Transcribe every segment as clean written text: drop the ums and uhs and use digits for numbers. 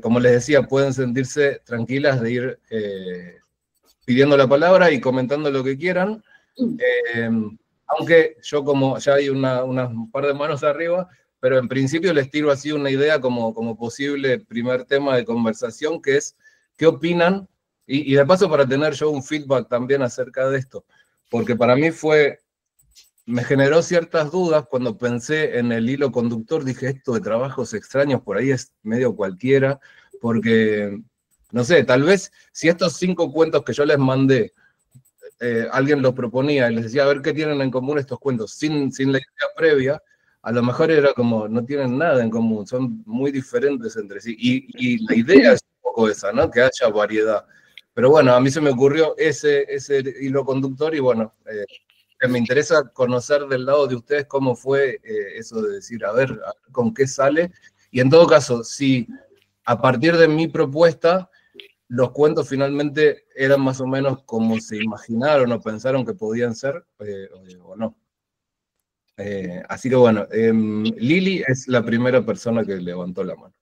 como les decía, pueden sentirse tranquilas de ir pidiendo la palabra y comentando lo que quieran. Aunque yo, como ya hay un par de manos arriba, pero en principio les tiro así una idea como posible primer tema de conversación, que es qué opinan, y de paso para tener yo un feedback también acerca de esto, porque para mí me generó ciertas dudas cuando pensé en el hilo conductor. Dije, esto de trabajos extraños por ahí es medio cualquiera, porque, no sé, tal vez si estos 5 cuentos que yo les mandé, alguien los proponía y les decía, a ver qué tienen en común estos cuentos, sin la idea previa, a lo mejor era como, no tienen nada en común, son muy diferentes entre sí. Y la idea es un poco esa, ¿no? Que haya variedad. Pero bueno, a mí se me ocurrió ese hilo conductor y bueno, me interesa conocer del lado de ustedes cómo fue eso de decir, a ver con qué sale. Y en todo caso, si a partir de mi propuesta los cuentos finalmente eran más o menos como se imaginaron o pensaron que podían ser, o no. Así que bueno, Lili es la primera persona que levantó la mano.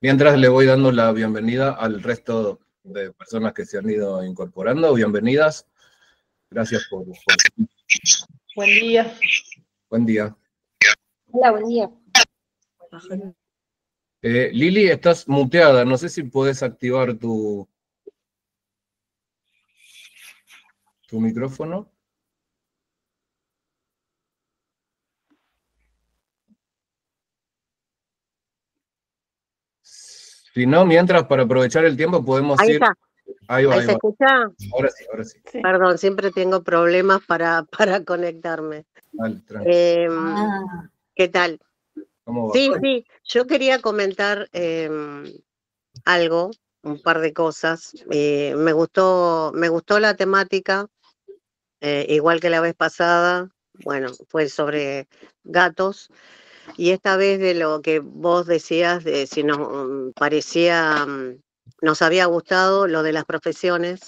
Mientras le voy dando la bienvenida al resto de personas que se han ido incorporando. Bienvenidas. Gracias por... Buen día. Buen día. Hola, buen día. Lili, estás muteada. No sé si puedes activar tu micrófono. Si no, mientras, para aprovechar el tiempo, podemos Ahí ir... está. Ahí va, ¿Ahí se escucha? Ahora sí, ahora sí. Perdón, siempre tengo problemas para conectarme. ¿Qué tal? ¿Cómo va? Sí, yo quería comentar algo, un par de cosas. Me gustó la temática, igual que la vez pasada. Bueno, fue sobre gatos. Y esta vez de lo que vos decías, de si nos parecía, nos había gustado lo de las profesiones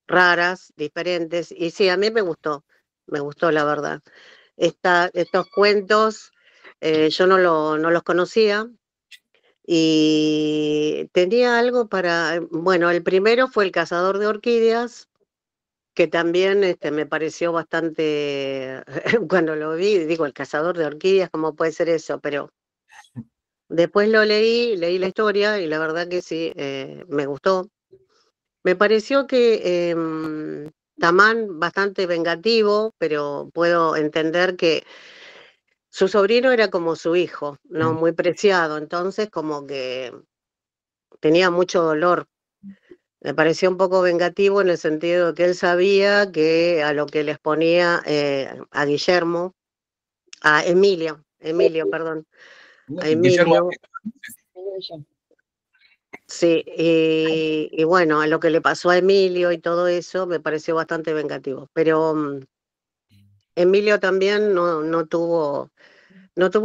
raras, diferentes. Y sí, a mí me gustó la verdad. Estos cuentos yo no los conocía y tenía algo bueno, el primero fue El cazador de orquídeas, que también me pareció bastante, cuando lo vi, digo, El cazador de orquídeas, ¿cómo puede ser eso? Pero después lo leí la historia y la verdad que sí, me gustó. Me pareció que Tamán bastante vengativo, pero puedo entender que su sobrino era como su hijo, ¿no? Muy preciado, entonces como que tenía mucho dolor. Me pareció un poco vengativo en el sentido de que él sabía que a lo que les ponía a Guillermo, a Emilio, perdón, a Emilio. Sí, y bueno, a lo que le pasó a Emilio y todo eso me pareció bastante vengativo, pero Emilio también no tuvo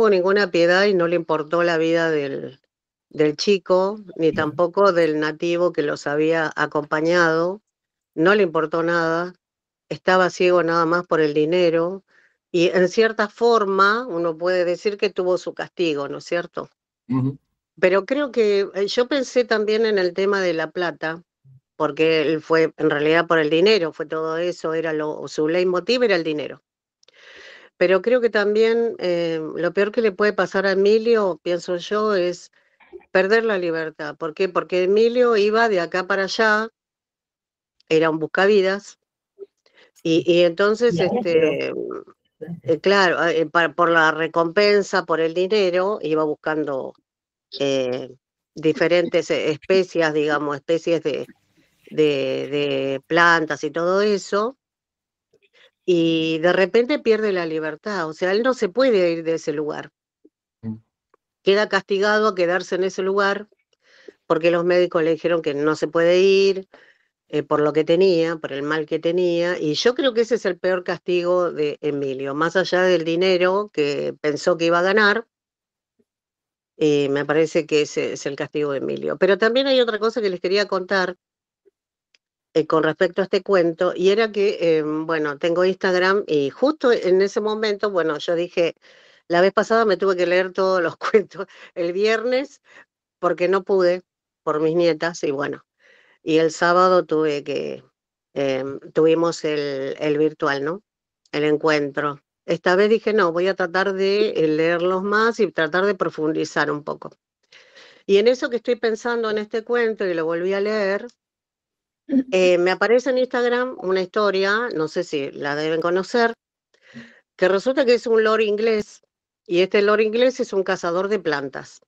ninguna piedad y no le importó la vida del chico, ni tampoco del nativo que los había acompañado, no le importó nada, estaba ciego nada más por el dinero, y en cierta forma uno puede decir que tuvo su castigo, ¿no es cierto? Pero creo que yo pensé también en el tema de la plata, porque él fue en realidad por el dinero, fue todo eso, su leitmotiv era el dinero. Pero creo que también lo peor que le puede pasar a Emilio, pienso yo, es perder la libertad. ¿Por qué? Porque Emilio iba de acá para allá, era un buscavidas, y entonces, claro, por la recompensa, por el dinero, iba buscando diferentes especies, digamos, especies de plantas y todo eso, y de repente pierde la libertad, o sea, él no se puede ir de ese lugar. Queda castigado a quedarse en ese lugar porque los médicos le dijeron que no se puede ir por lo que tenía, por el mal que tenía, y yo creo que ese es el peor castigo de Emilio, más allá del dinero que pensó que iba a ganar. Me parece que ese es el castigo de Emilio. Pero también hay otra cosa que les quería contar. con respecto a este cuento, y era que, bueno, tengo Instagram y justo en ese momento, bueno, yo dije, la vez pasada me tuve que leer todos los cuentos el viernes porque no pude por mis nietas y bueno, y el sábado tuvimos el virtual, ¿no? El encuentro. Esta vez dije, no, voy a tratar de leerlos más y tratar de profundizar un poco. Y en eso que estoy pensando en este cuento y lo volví a leer, me aparece en Instagram una historia, no sé si la deben conocer, que resulta que es un lord inglés, y este lord inglés es un cazador de plantas.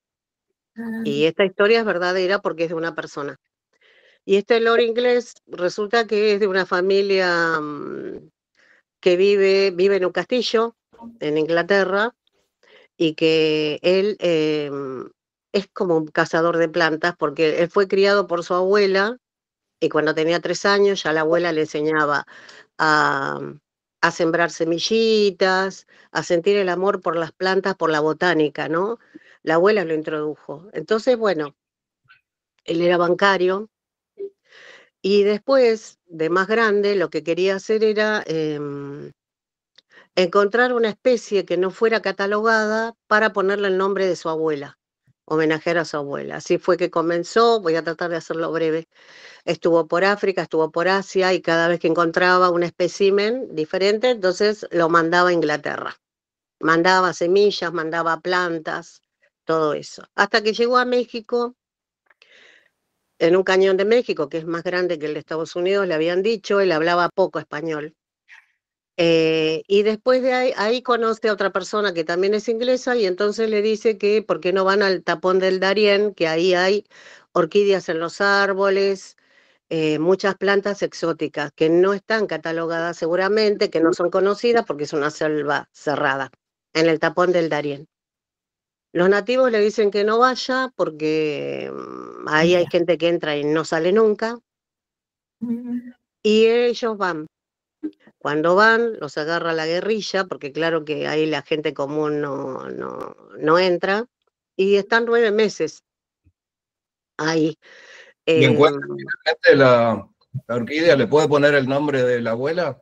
Y esta historia es verdadera porque es de una persona. Y este lord inglés resulta que es de una familia que vive en un castillo en Inglaterra y que él es como un cazador de plantas porque él fue criado por su abuela y cuando tenía 3 años ya la abuela le enseñaba a, a sembrar semillitas, a sentir el amor por las plantas, por la botánica, ¿no? La abuela lo introdujo. Entonces, bueno, él era bancario y después, de más grande, lo que quería hacer era encontrar una especie que no fuera catalogada para ponerle el nombre de su abuela, homenajear a su abuela. Así fue que comenzó, voy a tratar de hacerlo breve. Estuvo por África, estuvo por Asia y cada vez que encontraba un espécimen diferente, entonces lo mandaba a Inglaterra. Mandaba semillas, mandaba plantas, todo eso. Hasta que llegó a México, en un cañón de México, que es más grande que el de Estados Unidos, le habían dicho, él hablaba poco español. Y después de ahí conoce a otra persona que también es inglesa y entonces le dice que por qué no van al tapón del Darién, que ahí hay orquídeas en los árboles, muchas plantas exóticas que no están catalogadas seguramente, que no son conocidas porque es una selva cerrada, en el tapón del Darién. Los nativos le dicen que no vaya porque ahí hay gente que entra y no sale nunca, y ellos van. Cuando van, los agarra la guerrilla, porque claro que ahí la gente común no entra, y están 9 meses ahí. Y Eh, encuentra finalmente la orquídea, ¿le puede poner el nombre de la abuela?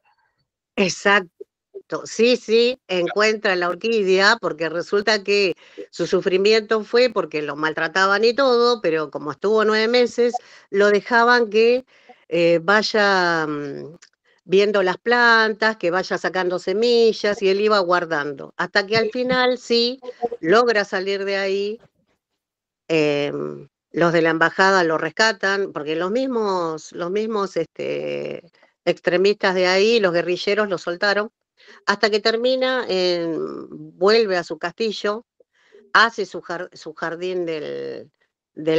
exacto, sí, encuentra la orquídea, porque resulta que su sufrimiento fue porque lo maltrataban y todo, pero como estuvo 9 meses, lo dejaban que vaya viendo las plantas, que vaya sacando semillas, y él iba guardando, hasta que al final sí logra salir de ahí. Los de la embajada lo rescatan, porque los mismos extremistas de ahí, los guerrilleros, lo soltaron, hasta que termina, vuelve a su castillo, hace su jardín del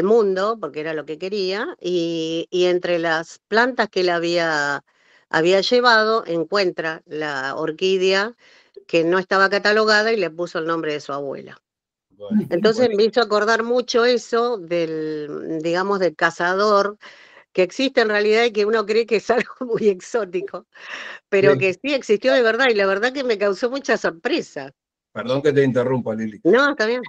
mundo, porque era lo que quería, y entre las plantas que él había llevado, encuentra la orquídea que no estaba catalogada y le puso el nombre de su abuela. Bueno, Entonces me hizo acordar mucho eso digamos, del cazador, que existe en realidad y que uno cree que es algo muy exótico, pero sí. que sí existió de verdad y la verdad que me causó mucha sorpresa. Perdón que te interrumpa, Lili. No, está bien.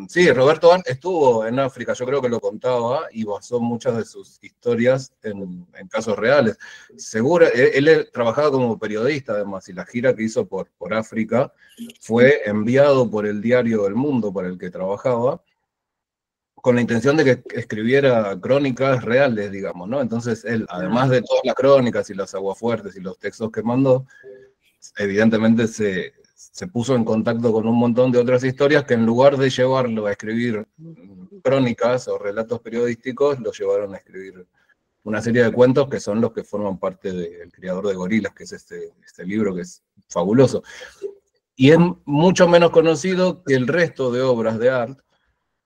Sí, Roberto Arlt estuvo en África, yo creo que lo contaba y basó muchas de sus historias en casos reales. Seguro, él trabajaba como periodista además y la gira que hizo por África fue enviado por el diario El Mundo para el que trabajaba con la intención de que escribiera crónicas reales, digamos, ¿no? Entonces él, además de todas las crónicas y los aguafuertes y los textos que mandó, evidentemente se puso en contacto con un montón de otras historias que en lugar de llevarlo a escribir crónicas o relatos periodísticos, lo llevaron a escribir una serie de cuentos que son los que forman parte del Criador de Gorilas, que es este libro que es fabuloso. Y es mucho menos conocido que el resto de obras de Arlt.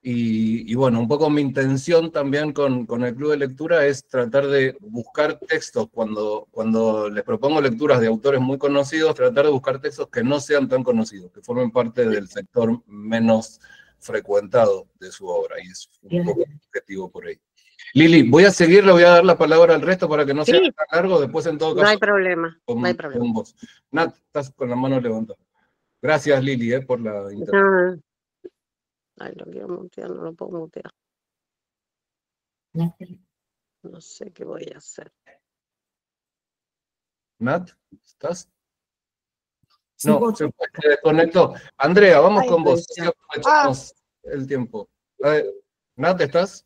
Y bueno, un poco mi intención también con el Club de Lectura es tratar de buscar textos, cuando les propongo lecturas de autores muy conocidos, tratar de buscar textos que no sean tan conocidos, que formen parte del sector menos frecuentado de su obra, y es un poco el objetivo por ahí. Lili, voy a seguir, le voy a dar la palabra al resto para que no sea Sí, tan largo, después en todo no hay caso problema, no hay con problema. vos. Nat, estás con la mano levantada. Gracias, Lili, por la intervención. Ay, lo quiero mutear, no lo puedo mutear. No sé qué voy a hacer. Nat, ¿estás? Sí, No, se desconectó. Andrea, vamos Ahí. con vos, así aprovechamos el tiempo. A ver, Nat, ¿estás?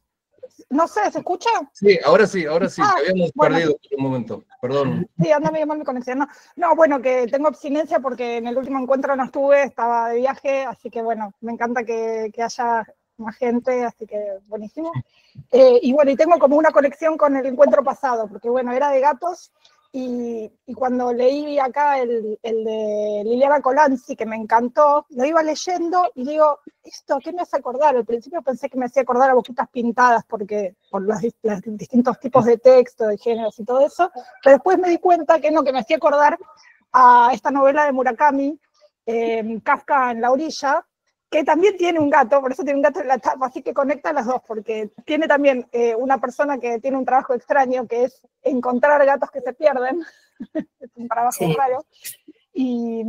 No sé, ¿se escucha? Sí, te habíamos Bueno, perdido por un momento, perdón. sí, anda medio mal mi conexión. No, bueno, que tengo abstinencia porque en el último encuentro no estuve, estaba de viaje, así que bueno, me encanta que haya más gente, así que buenísimo. Y bueno, y tengo como una conexión con el encuentro pasado, porque bueno, era de gatos, y cuando leí acá el de Liliana Colanzi, que me encantó, lo iba leyendo y digo, ¿esto qué me hace acordar? Al principio pensé que me hacía acordar a Boquitas Pintadas, porque por los distintos tipos de texto, de géneros y todo eso, pero después me di cuenta que no, que me hacía acordar a esta novela de Murakami, Kafka en la orilla, que también tiene un gato, por eso tiene un gato en la tapa, así que conecta las dos, porque tiene también una persona que tiene un trabajo extraño, que es encontrar gatos que se pierden, es un trabajo raro, y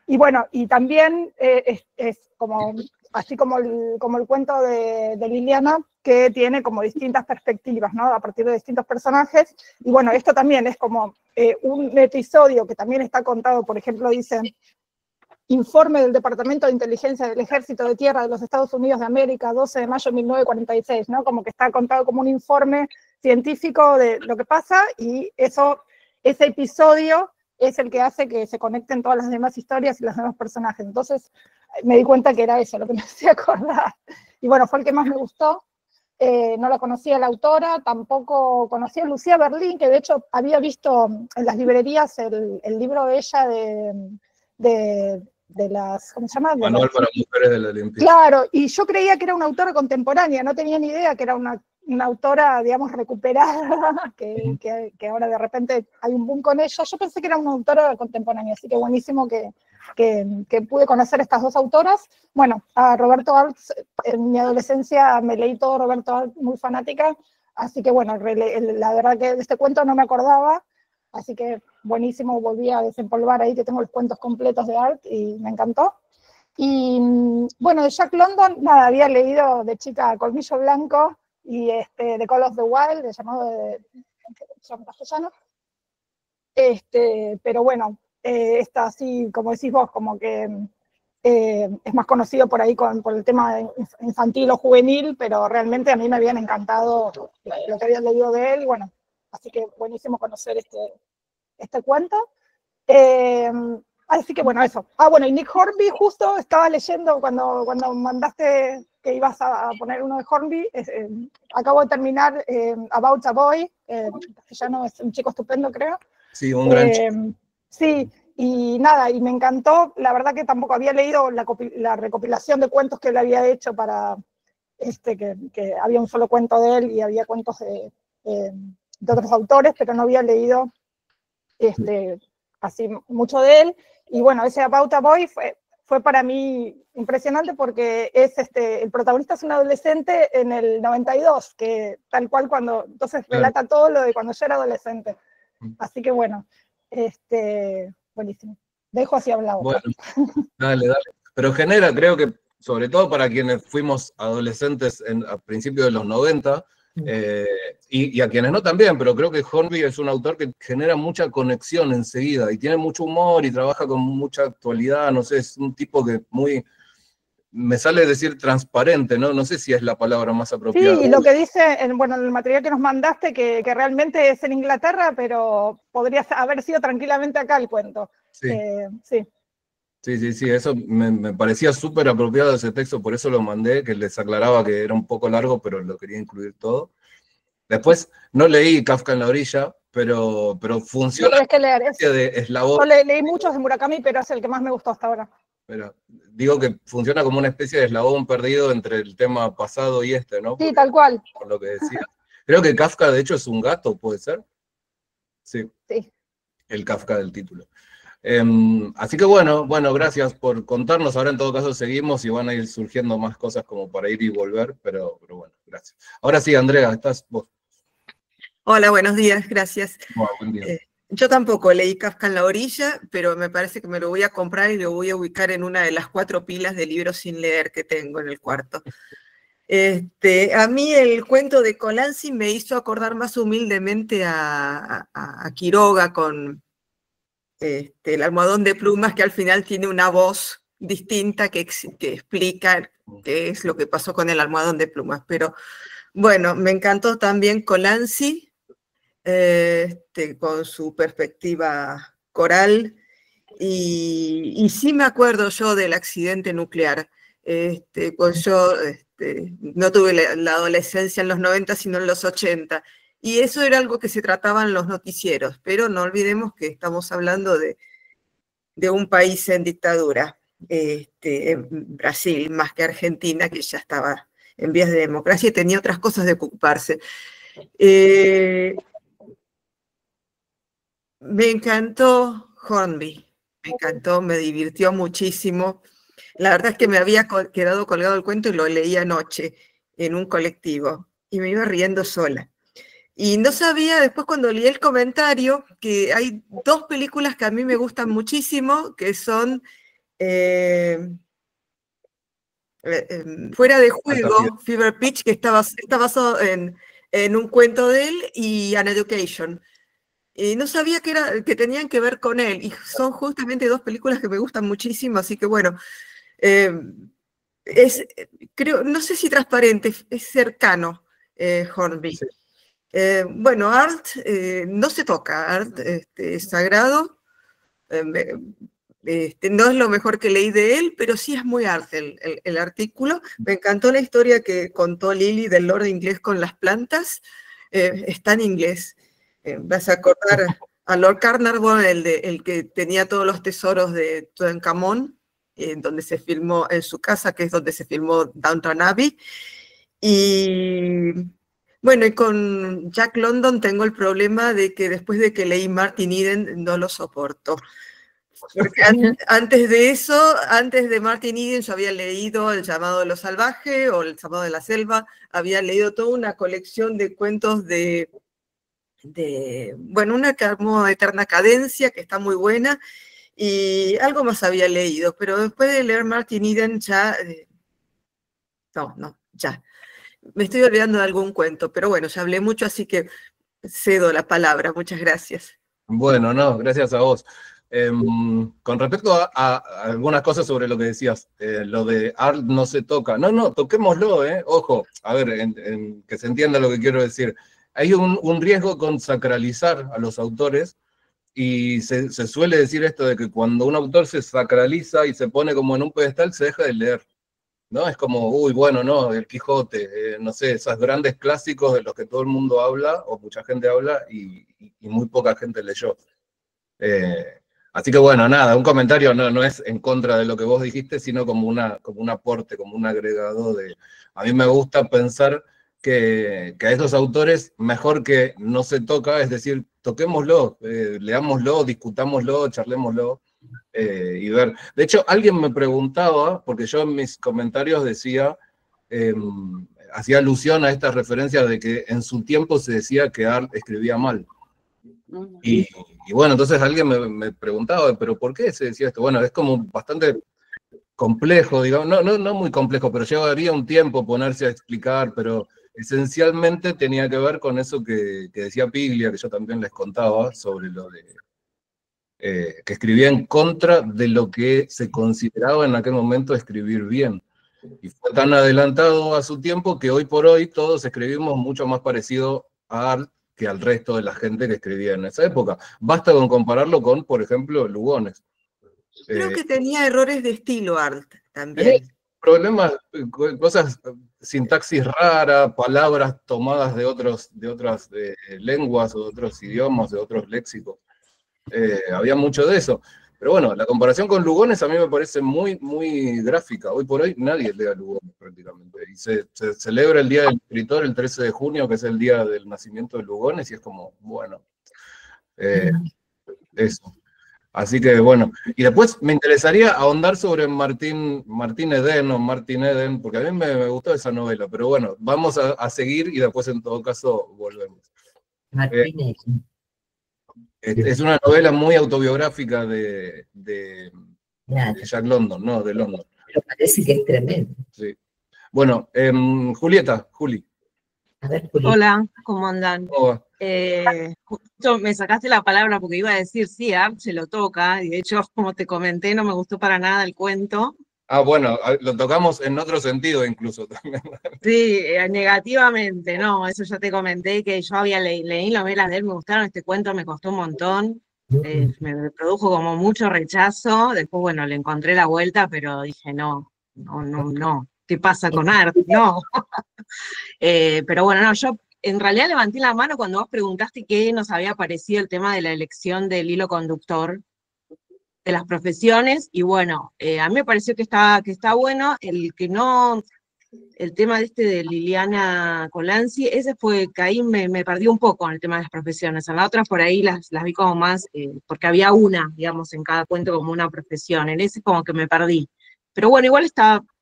bueno, y también es como, así como el cuento de Liliana, que tiene como distintas perspectivas, ¿no? A partir de distintos personajes, y bueno, esto también es como un episodio que también está contado, por ejemplo, dice... Informe del Departamento de Inteligencia del Ejército de Tierra de los Estados Unidos de América, 12 de mayo de 1946, ¿no? Como que está contado como un informe científico de lo que pasa, y ese episodio es el que hace que se conecten todas las demás historias y los demás personajes. Entonces me di cuenta que era eso lo que me hacía acordar. Y bueno, fue el que más me gustó. No la conocía la autora, tampoco conocía a Lucía Berlín, que de hecho había visto en las librerías el libro de ella de las, ¿cómo se llama? Manual para mujeres de la limpieza. Claro, y yo creía que era una autora contemporánea, no tenía ni idea que era una autora, digamos, recuperada, que ahora de repente hay un boom con ella. Yo pensé que era una autora contemporánea, así que buenísimo que pude conocer estas dos autoras. Bueno, a Roberto Arlt, en mi adolescencia me leí todo Roberto Arlt, muy fanática, así que bueno, la verdad que de este cuento no me acordaba, así que buenísimo, volví a desempolvar ahí, que tengo los cuentos completos de Arlt y me encantó. Y bueno, de Jack London, nada, había leído de chica Colmillo Blanco y The Call of the Wild, de llamado de castellano. Pero bueno, esta así, como decís vos, como que es más conocido por ahí por el tema de infantil o juvenil, pero realmente a mí me habían encantado lo que había leído de él, y bueno, así que buenísimo conocer este cuento. Así que bueno, eso. Bueno, y Nick Hornby, justo estaba leyendo cuando mandaste que ibas a poner uno de Hornby, acabo de terminar About a Boy, castellano es un chico estupendo, creo. Sí, un gran chico. Sí, y nada, y me encantó, la verdad que tampoco había leído la recopilación de cuentos que él había hecho para, que había un solo cuento de él y había cuentos de otros autores, pero no había leído así mucho de él, y bueno, ese About a Boy fue para mí impresionante porque el protagonista es un adolescente en el 92, que tal cual entonces relata todo lo de cuando yo era adolescente. Así que bueno, buenísimo. Dejo así hablado. Bueno, dale. Pero genera, creo que, sobre todo para quienes fuimos adolescentes a principios de los 90, y a quienes no también, pero creo que Hornby es un autor que genera mucha conexión enseguida, y tiene mucho humor, y trabaja con mucha actualidad, no sé, es un tipo que me sale decir transparente, ¿no? No sé si es la palabra más apropiada. Sí, y lo que dice, en el material que nos mandaste, que realmente es en Inglaterra, pero podría haber sido tranquilamente acá el cuento. Sí. Sí. Sí, eso me parecía súper apropiado ese texto, por eso lo mandé, que les aclaraba que era un poco largo, pero lo quería incluir todo. Después, no leí Kafka en la orilla, pero funciona. Tienes que leer, de eslabón. Yo leí muchos de Murakami, pero es el que más me gustó hasta ahora. Pero digo que funciona como una especie de eslabón perdido entre el tema pasado y ¿no? Sí, tal cual. Por lo que decía. Creo que Kafka, de hecho, es un gato, ¿puede ser? Sí. El Kafka del título. Así que bueno, gracias por contarnos. Ahora en todo caso seguimos y van a ir surgiendo más cosas como para ir y volver, pero bueno, gracias. Ahora sí, Andrea, estás vos. Hola, buenos días, gracias. Buen día. Yo tampoco leí Kafka en la orilla, pero me parece que me lo voy a comprar y lo voy a ubicar en una de las 4 pilas de libros sin leer que tengo en el cuarto. A mí el cuento de Colanzi me hizo acordar más humildemente a Quiroga con el almohadón de plumas, que al final tiene una voz distinta que explica qué es lo que pasó con el almohadón de plumas. Pero bueno, me encantó también Colanzi, con su perspectiva coral, y sí me acuerdo yo del accidente nuclear. Pues yo no tuve la adolescencia en los 90, sino en los 80, y eso era algo que se trataba en los noticieros, pero no olvidemos que estamos hablando de un país en dictadura, Brasil, más que Argentina, que ya estaba en vías de democracia y tenía otras cosas de ocuparse. Me encantó Hornby, me encantó, me divirtió muchísimo. La verdad es que me había quedado colgado el cuento y lo leí anoche en un colectivo y me iba riendo sola. Y no sabía, después cuando leí el comentario, que hay dos películas que a mí me gustan muchísimo, que son Fuera de Juego, Fever Pitch, que está basado en un cuento de él, y An Education. Y no sabía que tenían que ver con él, y son justamente dos películas que me gustan muchísimo, así que bueno, creo, no sé si transparente, es cercano, Hornby. Sí. Bueno, Art no se toca, Art es sagrado, no es lo mejor que leí de él, pero sí es muy Art el artículo. Me encantó la historia que contó Lili del Lord inglés con las plantas, está en inglés. Vas a acordar a Lord Carnarvon, el que tenía todos los tesoros de Tutankamón, donde se filmó en su casa, que es donde se filmó Downton Abbey. Y bueno, y con Jack London tengo el problema de que después de que leí Martin Eden no lo soporto. Porque antes de eso, antes de Martin Eden, yo había leído El llamado de lo salvaje o El llamado de la selva, había leído toda una colección de cuentos bueno, una que armó Eterna Cadencia, que está muy buena, y algo más había leído, pero después de leer Martin Eden ya, ya. Me estoy olvidando de algún cuento, pero bueno, ya hablé mucho, así que cedo la palabra. Muchas gracias. Bueno, no, gracias a vos. Con respecto a algunas cosas sobre lo que decías, lo de Art no se toca. No, toquémoslo, ojo, a ver, que se entienda lo que quiero decir. Hay un riesgo con sacralizar a los autores, y se suele decir esto de que cuando un autor se sacraliza y se pone como en un pedestal, se deja de leer, ¿no? Es como, uy, bueno, no, El Quijote, no sé, esos grandes clásicos de los que todo el mundo habla, o mucha gente habla, y muy poca gente leyó. Así que bueno, nada, un comentario no es en contra de lo que vos dijiste, sino como un aporte, como un agregado de... A mí me gusta pensar que a esos autores mejor que no se toca, es decir, toquémoslo, leámoslo, discutámoslo, charlémoslo, y ver. De hecho, alguien me preguntaba, porque yo en mis comentarios decía, hacía alusión a esta referencia de que en su tiempo se decía que Art escribía mal. Y bueno, entonces alguien me preguntaba, ¿pero por qué se decía esto? Bueno, es como bastante complejo, digamos, no muy complejo, pero llevaría un tiempo ponerse a explicar, pero esencialmente tenía que ver con eso que decía Piglia, que yo también les contaba, sobre lo de que escribía en contra de lo que se consideraba en aquel momento escribir bien. Y fue tan adelantado a su tiempo que hoy por hoy todos escribimos mucho más parecido a Art que al resto de la gente que escribía en esa época. Basta con compararlo con, por ejemplo, Lugones. Creo que tenía errores de estilo Art también. Problemas, cosas, sintaxis rara, palabras tomadas de otras lenguas o de otros idiomas, de otros léxicos. Había mucho de eso. Pero bueno, la comparación con Lugones a mí me parece muy, muy gráfica. Hoy por hoy nadie lee a Lugones prácticamente. Y se celebra el Día del Escritor el 13 de junio, que es el día del nacimiento de Lugones, y es como, bueno, eso. Así que bueno, y después me interesaría ahondar sobre Martín Eden, porque a mí me gustó esa novela, pero bueno, vamos a seguir y después en todo caso volvemos. Es una novela muy autobiográfica de Jack London, ¿no? De London. Pero parece que es tremendo. Sí. Bueno, Julieta, Juli. A ver, Juli. Hola, ¿cómo andan? ¿Cómo va? Justo me sacaste la palabra porque iba a decir, sí, a Art se lo toca, y de hecho, como te comenté, no me gustó para nada el cuento. Ah, bueno, lo tocamos en otro sentido incluso también. Sí, negativamente, no, eso ya te comenté, que yo había leí novelas de él, me gustaron, este cuento me costó un montón, me produjo como mucho rechazo, después, bueno, le encontré la vuelta, pero dije, no, ¿qué pasa con Art? No. Pero bueno, no, yo en realidad levanté la mano cuando vos preguntaste qué nos había parecido el tema de la elección del hilo conductor de las profesiones, y bueno, a mí me pareció que está bueno, el tema de Liliana Colanzi, ese fue que ahí me perdí un poco en el tema de las profesiones, en la otra por ahí las vi como más, porque había una, digamos, en cada cuento como una profesión, en ese como que me perdí. Pero bueno, igual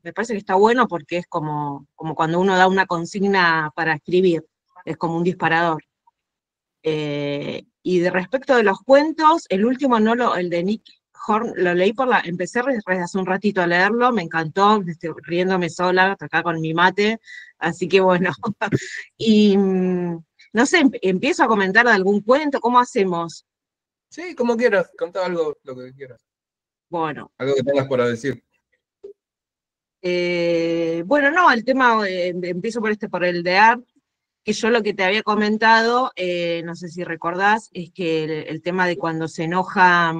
me parece que está bueno porque es como cuando uno da una consigna para escribir, es como un disparador. Y de respecto de los cuentos, el último el de Nick Horn, lo leí empecé hace un ratito a leerlo, me encantó, estoy riéndome sola, acá con mi mate, así que bueno. Y no sé, empiezo a comentar de algún cuento, ¿cómo hacemos? Sí, como quieras, contá algo, lo que quieras. Bueno. Algo que tengas para decir. Bueno, no, el tema, empiezo por el de Art, que yo lo que te había comentado, no sé si recordás, es que el tema de cuando se enoja,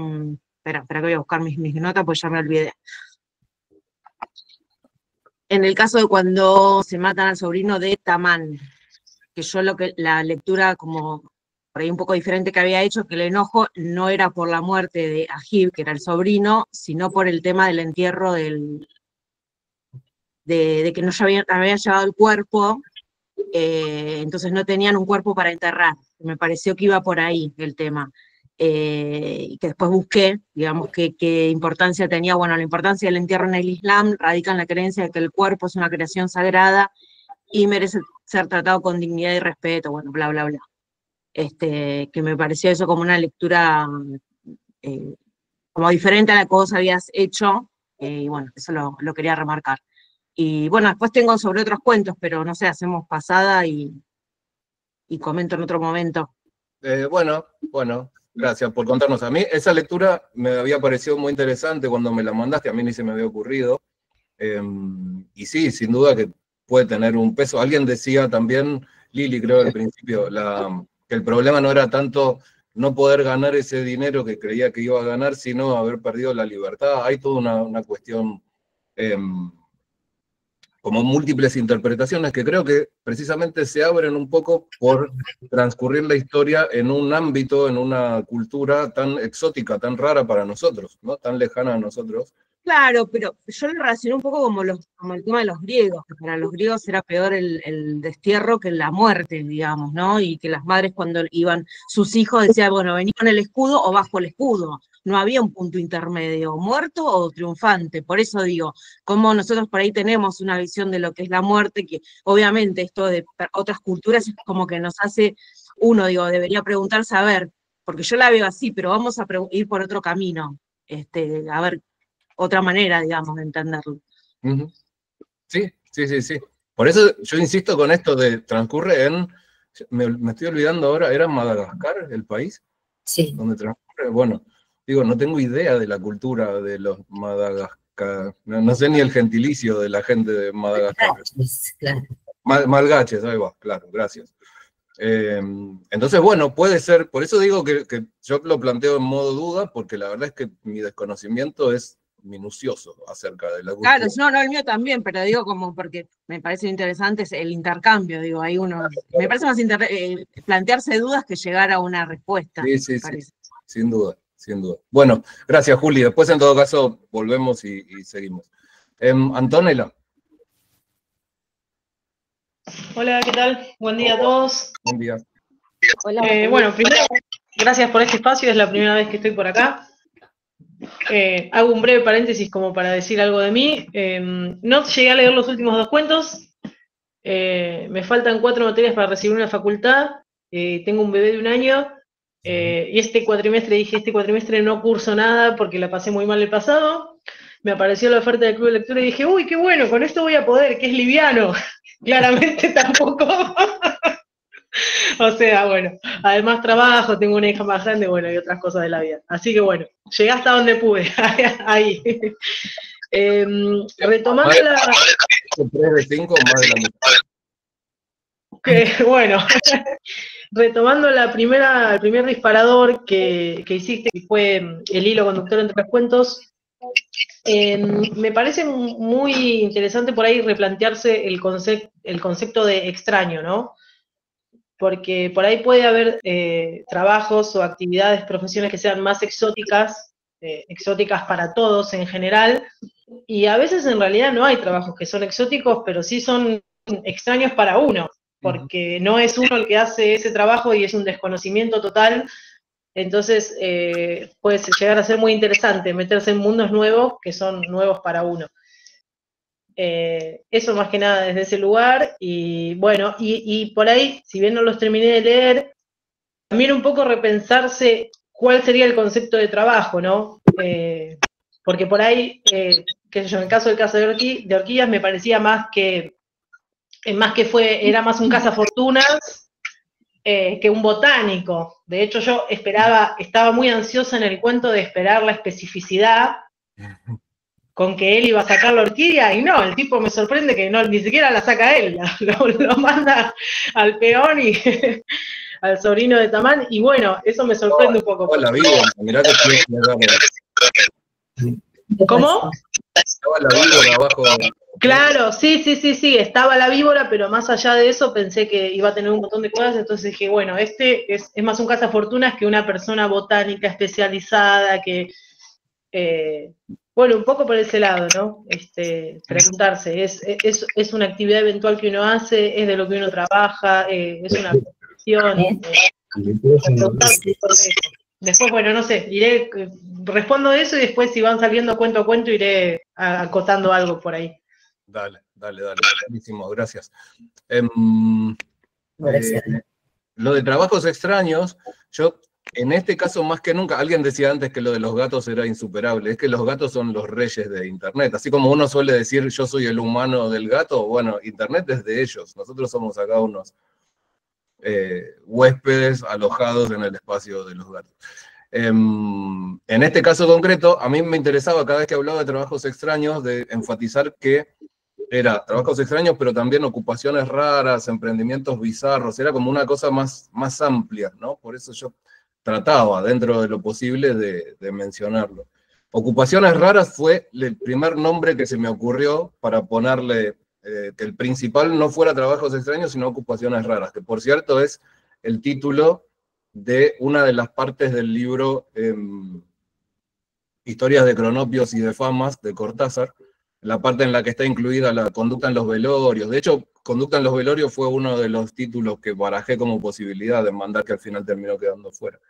espera que voy a buscar mis notas, pues ya me olvidé. En el caso de cuando se matan al sobrino de Tamán, que yo la lectura como por ahí un poco diferente que había hecho, que el enojo no era por la muerte de Ajib, que era el sobrino, sino por el tema del entierro de que no había llevado el cuerpo, entonces no tenían un cuerpo para enterrar. Me pareció que iba por ahí el tema. Y que después busqué, digamos, qué importancia tenía. Bueno, la importancia del entierro en el Islam radica en la creencia de que el cuerpo es una creación sagrada y merece ser tratado con dignidad y respeto, bueno, bla, bla, bla. Que me pareció eso como una lectura como diferente a la que vos habías hecho, y bueno, eso lo quería remarcar. Y bueno, después tengo sobre otros cuentos, pero no sé, hacemos pasada y comento en otro momento. Bueno, gracias por contarnos. A mí esa lectura me había parecido muy interesante cuando me la mandaste, a mí ni se me había ocurrido. Y sí, sin duda que puede tener un peso. Alguien decía también, Lili creo al principio, que el problema no era tanto no poder ganar ese dinero que creía que iba a ganar, sino haber perdido la libertad. Hay toda una cuestión como múltiples interpretaciones que creo que precisamente se abren un poco por transcurrir la historia en un ámbito, en una cultura tan exótica, tan rara para nosotros, ¿no? Tan lejana a nosotros. Claro, pero yo lo relacioné un poco como el tema de los griegos, que para los griegos era peor el destierro que la muerte, digamos, ¿no? Y que las madres cuando iban, sus hijos decían, bueno, vení con el escudo o bajo el escudo. No había un punto intermedio, muerto o triunfante. Por eso digo, como nosotros por ahí tenemos una visión de lo que es la muerte, que obviamente esto de otras culturas es como que nos hace, uno, digo, debería preguntarse, a ver, porque yo la veo así, pero vamos a ir por otro camino, a ver, otra manera, digamos, de entenderlo. Sí. Por eso yo insisto con esto de transcurre me estoy olvidando ahora, ¿era Madagascar el país? Sí. Donde transcurre, bueno, digo, no tengo idea de la cultura de los Madagascar, no sé ni el gentilicio de la gente de Madagascar. Claro. Malgaches, ahí va, claro, gracias. Entonces, bueno, puede ser, por eso digo que yo lo planteo en modo duda, porque la verdad es que mi desconocimiento es minucioso acerca de la cultura. Claro, no, el mío también, pero digo como porque me parece interesante el intercambio, digo, hay uno, me parece más plantearse dudas que llegar a una respuesta. Sí, sin duda. Bueno, gracias Juli, después en todo caso volvemos y seguimos. Antonella. Hola, ¿qué tal? Buen día a todos. Buen día. Hola. Bueno, primero, gracias por este espacio, es la primera vez que estoy por acá. Hago un breve paréntesis como para decir algo de mí. No llegué a leer los últimos 2 cuentos. Me faltan 4 materias para recibir una facultad. Tengo un bebé de 1 año. Y este cuatrimestre no curso nada porque la pasé muy mal el pasado. me apareció la oferta del club de lectura y dije, uy, qué bueno, con esto voy a poder, que es liviano. Claramente tampoco. O sea, bueno, además trabajo, tengo una hija más grande, bueno, y otras cosas de la vida. Así que bueno, llegué hasta donde pude, ahí. Retomando la... 3 de 5, más de la mitad. Bueno, retomando el primer disparador que hiciste, que fue el hilo conductor entre los cuentos, me parece muy interesante por ahí replantearse el concepto de extraño, ¿no? Porque por ahí puede haber trabajos o actividades, profesiones que sean más exóticas para todos en general, y a veces en realidad no hay trabajos que son exóticos, pero sí son extraños para uno, porque no es uno el que hace ese trabajo y es un desconocimiento total. Entonces puede llegar a ser muy interesante meterse en mundos nuevos que son nuevos para uno. Eso más que nada desde ese lugar, y bueno, y por ahí, si bien no los terminé de leer, también un poco repensarse cuál sería el concepto de trabajo, ¿no? Porque por ahí, qué sé yo, en el caso del caso de Orquídeas me parecía era más un cazafortunas que un botánico. De hecho, yo estaba muy ansiosa en el cuento de esperar la especificidad con que él iba a sacar la orquídea, y no, el tipo me sorprende que ni siquiera la saca él, lo manda al peón y al sobrino de Tamán, y bueno, eso me sorprende un poco. La víbora, mirá que ¿Cómo? Estaba la víbora abajo. Claro, sí, estaba la víbora, pero más allá de eso pensé que iba a tener un montón de cosas, entonces dije, bueno, este es más un cazafortunas que una persona botánica especializada, que... bueno, un poco por ese lado, ¿no? Preguntarse, ¿es una actividad eventual que uno hace? ¿Es de lo que uno trabaja? ¿Es una profesión? Después, bueno, no sé, respondo eso y después si van saliendo cuento a cuento iré acotando algo por ahí. Dale. Buenísimo, gracias. Gracias. Lo de trabajos extraños, yo... En este caso, más que nunca, alguien decía antes que lo de los gatos era insuperable, es que los gatos son los reyes de Internet, así como uno suele decir yo soy el humano del gato, bueno, Internet es de ellos, nosotros somos acá unos huéspedes alojados en el espacio de los gatos. En este caso concreto, a mí me interesaba cada vez que hablaba de trabajos extraños, de enfatizar que era trabajos extraños, pero también ocupaciones raras, emprendimientos bizarros, era como una cosa más amplia, ¿no? Por eso yo trataba, dentro de lo posible, de mencionarlo. Ocupaciones raras fue el primer nombre que se me ocurrió para ponerle, que el principal no fuera trabajos extraños, sino ocupaciones raras, que por cierto es el título de una de las partes del libro Historias de Cronopios y de Famas, de Cortázar, la parte en la que está incluida la conducta en los velorios. De hecho, conducta en los velorios fue uno de los títulos que barajé como posibilidad de mandar, que al final terminó quedando fuera.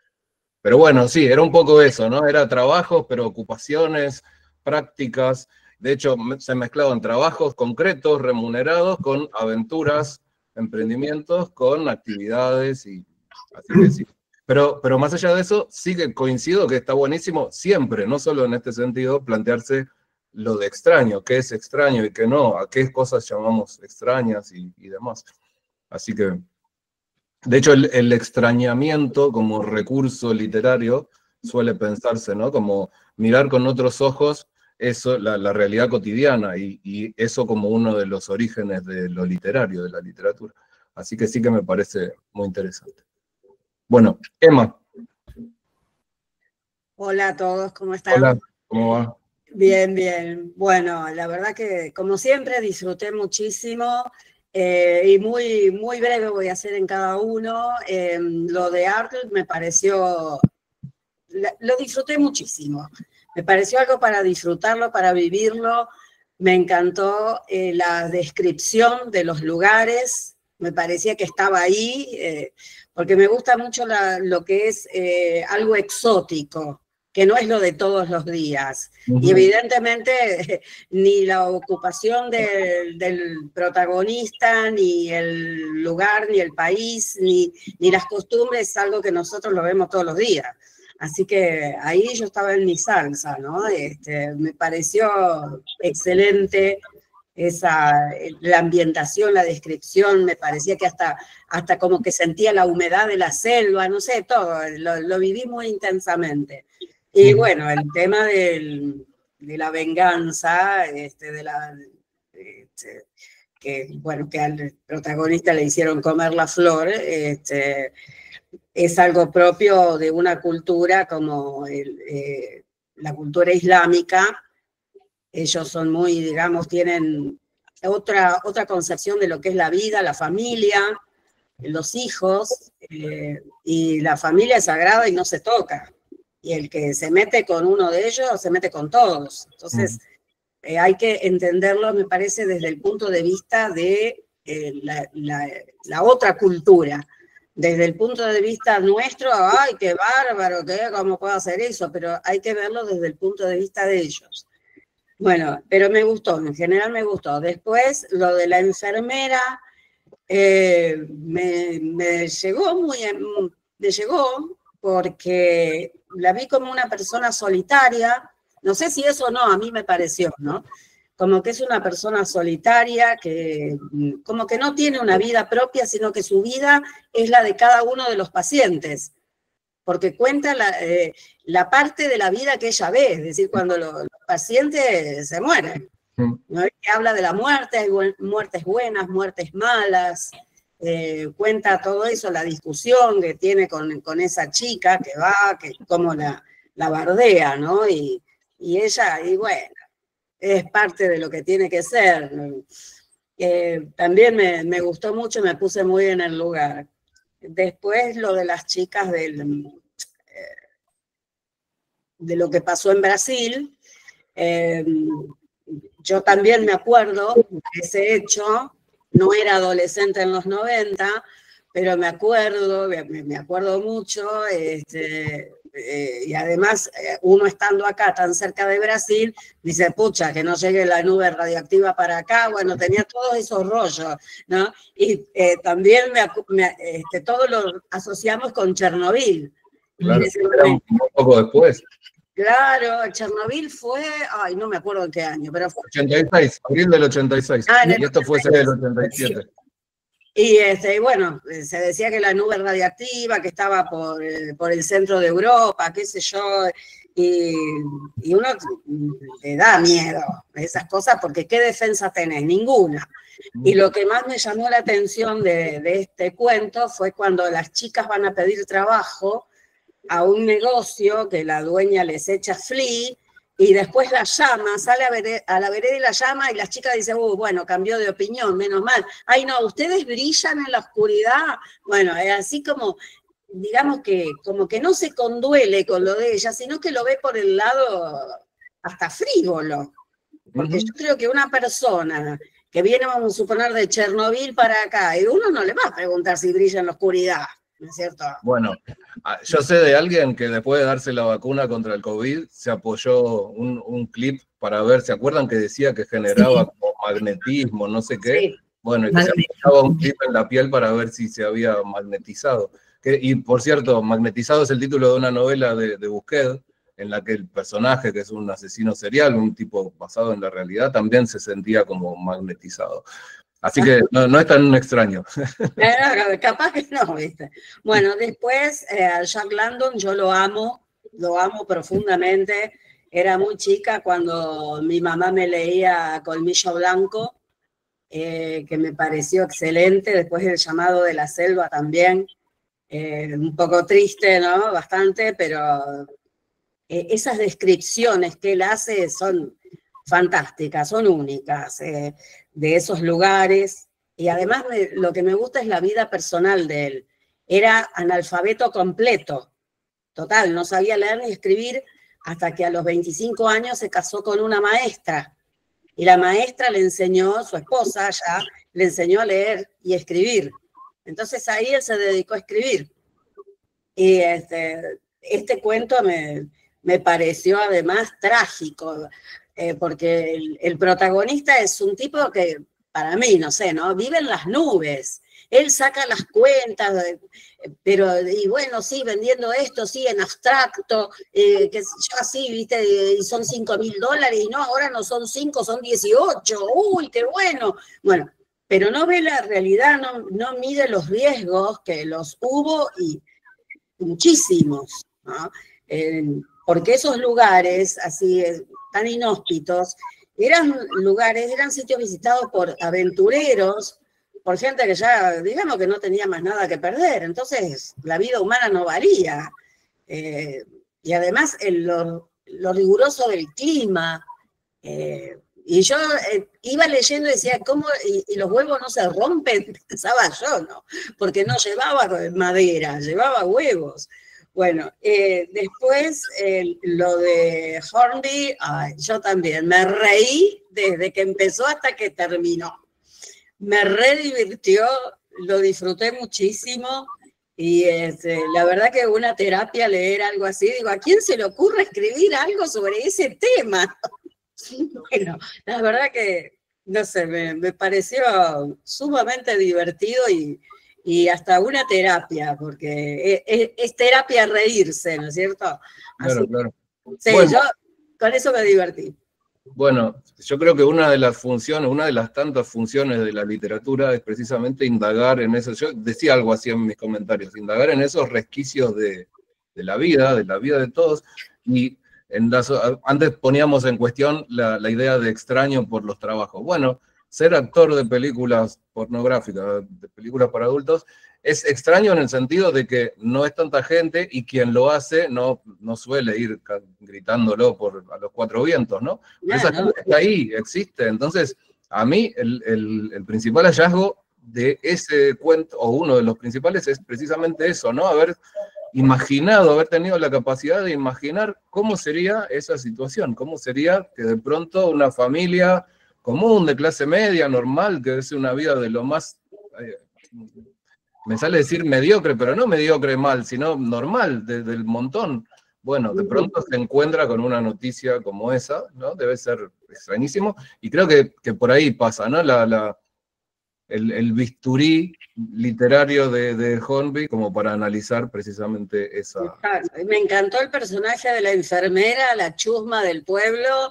Pero bueno, sí, era un poco eso, ¿no? Era trabajos, pero ocupaciones, prácticas. De hecho, se mezclaban trabajos concretos, remunerados, con aventuras, emprendimientos, con actividades, y así que sí. Pero más allá de eso, sí que coincido que está buenísimo siempre, no solo en este sentido, plantearse lo de extraño, qué es extraño y qué no, a qué cosas llamamos extrañas y demás. Así que... De hecho, el extrañamiento como recurso literario suele pensarse, ¿no? Como mirar con otros ojos eso, la realidad cotidiana, y eso como uno de los orígenes de lo literario, de la literatura. Así que sí que me parece muy interesante. Bueno, Emma. Hola a todos, ¿cómo están? Hola, ¿cómo va? Bien. Bueno, la verdad que, como siempre, disfruté muchísimo. Y muy breve voy a hacer en cada uno. Lo de Arthur me pareció, lo disfruté muchísimo. Me pareció algo para disfrutarlo, para vivirlo. Me encantó la descripción de los lugares. Me parecía que estaba ahí, porque me gusta mucho lo que es algo exótico, que no es lo de todos los días. Y evidentemente ni la ocupación del protagonista, ni el lugar, ni el país, ni las costumbres es algo que nosotros lo vemos todos los días. Así que ahí yo estaba en mi salsa, ¿no? Me pareció excelente la ambientación, la descripción, me parecía que hasta como que sentía la humedad de la selva, no sé, todo, lo viví muy intensamente. Y bueno, el tema de la venganza, que bueno, que al protagonista le hicieron comer la flor, es algo propio de una cultura como la cultura islámica. Ellos son muy, digamos, tienen otra concepción de lo que es la vida, la familia, los hijos, y la familia es sagrada y no se toca. Y el que se mete con uno de ellos, se mete con todos. Entonces, hay que entenderlo, me parece, desde el punto de vista de la otra cultura. Desde el punto de vista nuestro, ¡ay, qué bárbaro! ¿Cómo puedo hacer eso? Pero hay que verlo desde el punto de vista de ellos. Bueno, pero me gustó, en general me gustó. Después, lo de la enfermera, me llegó porque la vi como una persona solitaria. No sé si eso o no, a mí me pareció, ¿no? Como que es una persona solitaria, que como que no tiene una vida propia, sino que su vida es la de cada uno de los pacientes, porque cuenta la parte de la vida que ella ve, es decir, cuando los pacientes se mueren, ¿no? Que habla de la muerte, hay muertes buenas, muertes malas, cuenta todo eso, la discusión que tiene con esa chica que va, que como la bardea, ¿no? Y ella, y bueno, es parte de lo que tiene que ser. También me gustó mucho, me puse muy en el lugar. Después lo de las chicas de lo que pasó en Brasil, yo también me acuerdo de ese hecho, no era adolescente en los 90, pero me acuerdo mucho, y además uno estando acá tan cerca de Brasil, dice, pucha, que no llegue la nube radioactiva para acá, bueno, tenía todos esos rollos, ¿no? Y también todos lo asociamos con Chernobyl. Claro, era un poco después. Claro, Chernobyl fue, ay, no me acuerdo en qué año, pero fue 86, abril del 86. Y esto fue del 87. Y bueno, se decía que la nube radiactiva, que estaba por el centro de Europa, qué sé yo, y uno le da miedo a esas cosas, porque ¿qué defensa tenés? Ninguna. Y lo que más me llamó la atención de este cuento fue cuando las chicas van a pedir trabajo a un negocio que la dueña les echa flea, y después la llama, sale a la vereda y la llama, y las chicas dicen, bueno, cambió de opinión, menos mal. Ay, no, ustedes brillan en la oscuridad. Bueno, es así como, digamos que, como que no se conduele con lo de ella, sino que lo ve por el lado hasta frívolo. Porque yo creo que una persona que viene, vamos a suponer, de Chernobyl para acá, y uno no le va a preguntar si brilla en la oscuridad, ¿no es cierto? Bueno, yo sé de alguien que después de darse la vacuna contra el COVID se apoyó un clip para ver, ¿se acuerdan que decía que generaba como magnetismo, no sé qué? Sí. Bueno, y que se aplicaba un clip en la piel para ver si se había magnetizado. Y por cierto, Magnetizado es el título de una novela de Busquets, en la que el personaje, que es un asesino serial, un tipo basado en la realidad, también se sentía como magnetizado. Así que no es tan extraño. Capaz que no, ¿viste? Bueno, después a Jack London yo lo amo profundamente. Era muy chica cuando mi mamá me leía Colmillo Blanco, que me pareció excelente. Después El llamado de la selva también. Un poco triste, ¿no? Bastante, pero esas descripciones que él hace son fantásticas, son únicas, de esos lugares. Y además lo que me gusta es la vida personal de él. Era analfabeto completo, total, no sabía leer ni escribir hasta que a los 25 años se casó con una maestra. Y la maestra le enseñó, su esposa ya, le enseñó a leer y escribir. Entonces ahí él se dedicó a escribir. Y este cuento me pareció además trágico, porque el protagonista es un tipo que, para mí, no sé, ¿no? Vive en las nubes. Él saca las cuentas, pero, y bueno, sí, vendiendo esto, sí, en abstracto, que yo así, viste, y son $5.000, y no, ahora no son 5, son 18, uy, qué bueno. Bueno, pero no ve la realidad, no mide los riesgos, que los hubo y muchísimos, ¿no? Porque esos lugares así tan inhóspitos eran sitios visitados por aventureros, por gente que ya, digamos que no tenía más nada que perder, entonces la vida humana no valía. Y además lo riguroso del clima, y yo iba leyendo y decía, ¿cómo? Y los huevos no se rompen, pensaba yo, ¿no? Porque no llevaba madera, llevaba huevos. Bueno, después lo de Hornby, yo también me reí desde que empezó hasta que terminó. Me redivirtió, lo disfruté muchísimo y la verdad que una terapia leer algo así, digo, ¿a quién se le ocurre escribir algo sobre ese tema? Bueno, la verdad que, no sé, me pareció sumamente divertido y hasta una terapia, porque es terapia reírse, ¿no es cierto? Claro, claro. Sí, bueno, yo con eso me divertí. Bueno, yo creo que una de las funciones, una de las tantas funciones de la literatura es precisamente indagar en eso. Yo decía algo así en mis comentarios, indagar en esos resquicios de la vida de todos, y antes poníamos en cuestión la idea de extraño por los trabajos. Bueno, ser actor de películas pornográficas, de películas para adultos, es extraño en el sentido de que no es tanta gente y quien lo hace no suele ir gritándolo a los cuatro vientos, ¿no? Pero esa gente está ahí, existe. Entonces, a mí el principal hallazgo de ese cuento, o uno de los principales, es precisamente eso, ¿no? Haber tenido la capacidad de imaginar cómo sería esa situación, cómo sería que de pronto una familia común, de clase media, normal, que es una vida de lo más, me sale decir mediocre, pero no mediocre mal, sino normal, del montón. Bueno, de pronto se encuentra con una noticia como esa, ¿no? Debe ser extrañísimo, y creo que por ahí pasa, ¿no? El bisturí literario de Hornby como para analizar precisamente esa... Me encantó el personaje de la enfermera, la chusma del pueblo,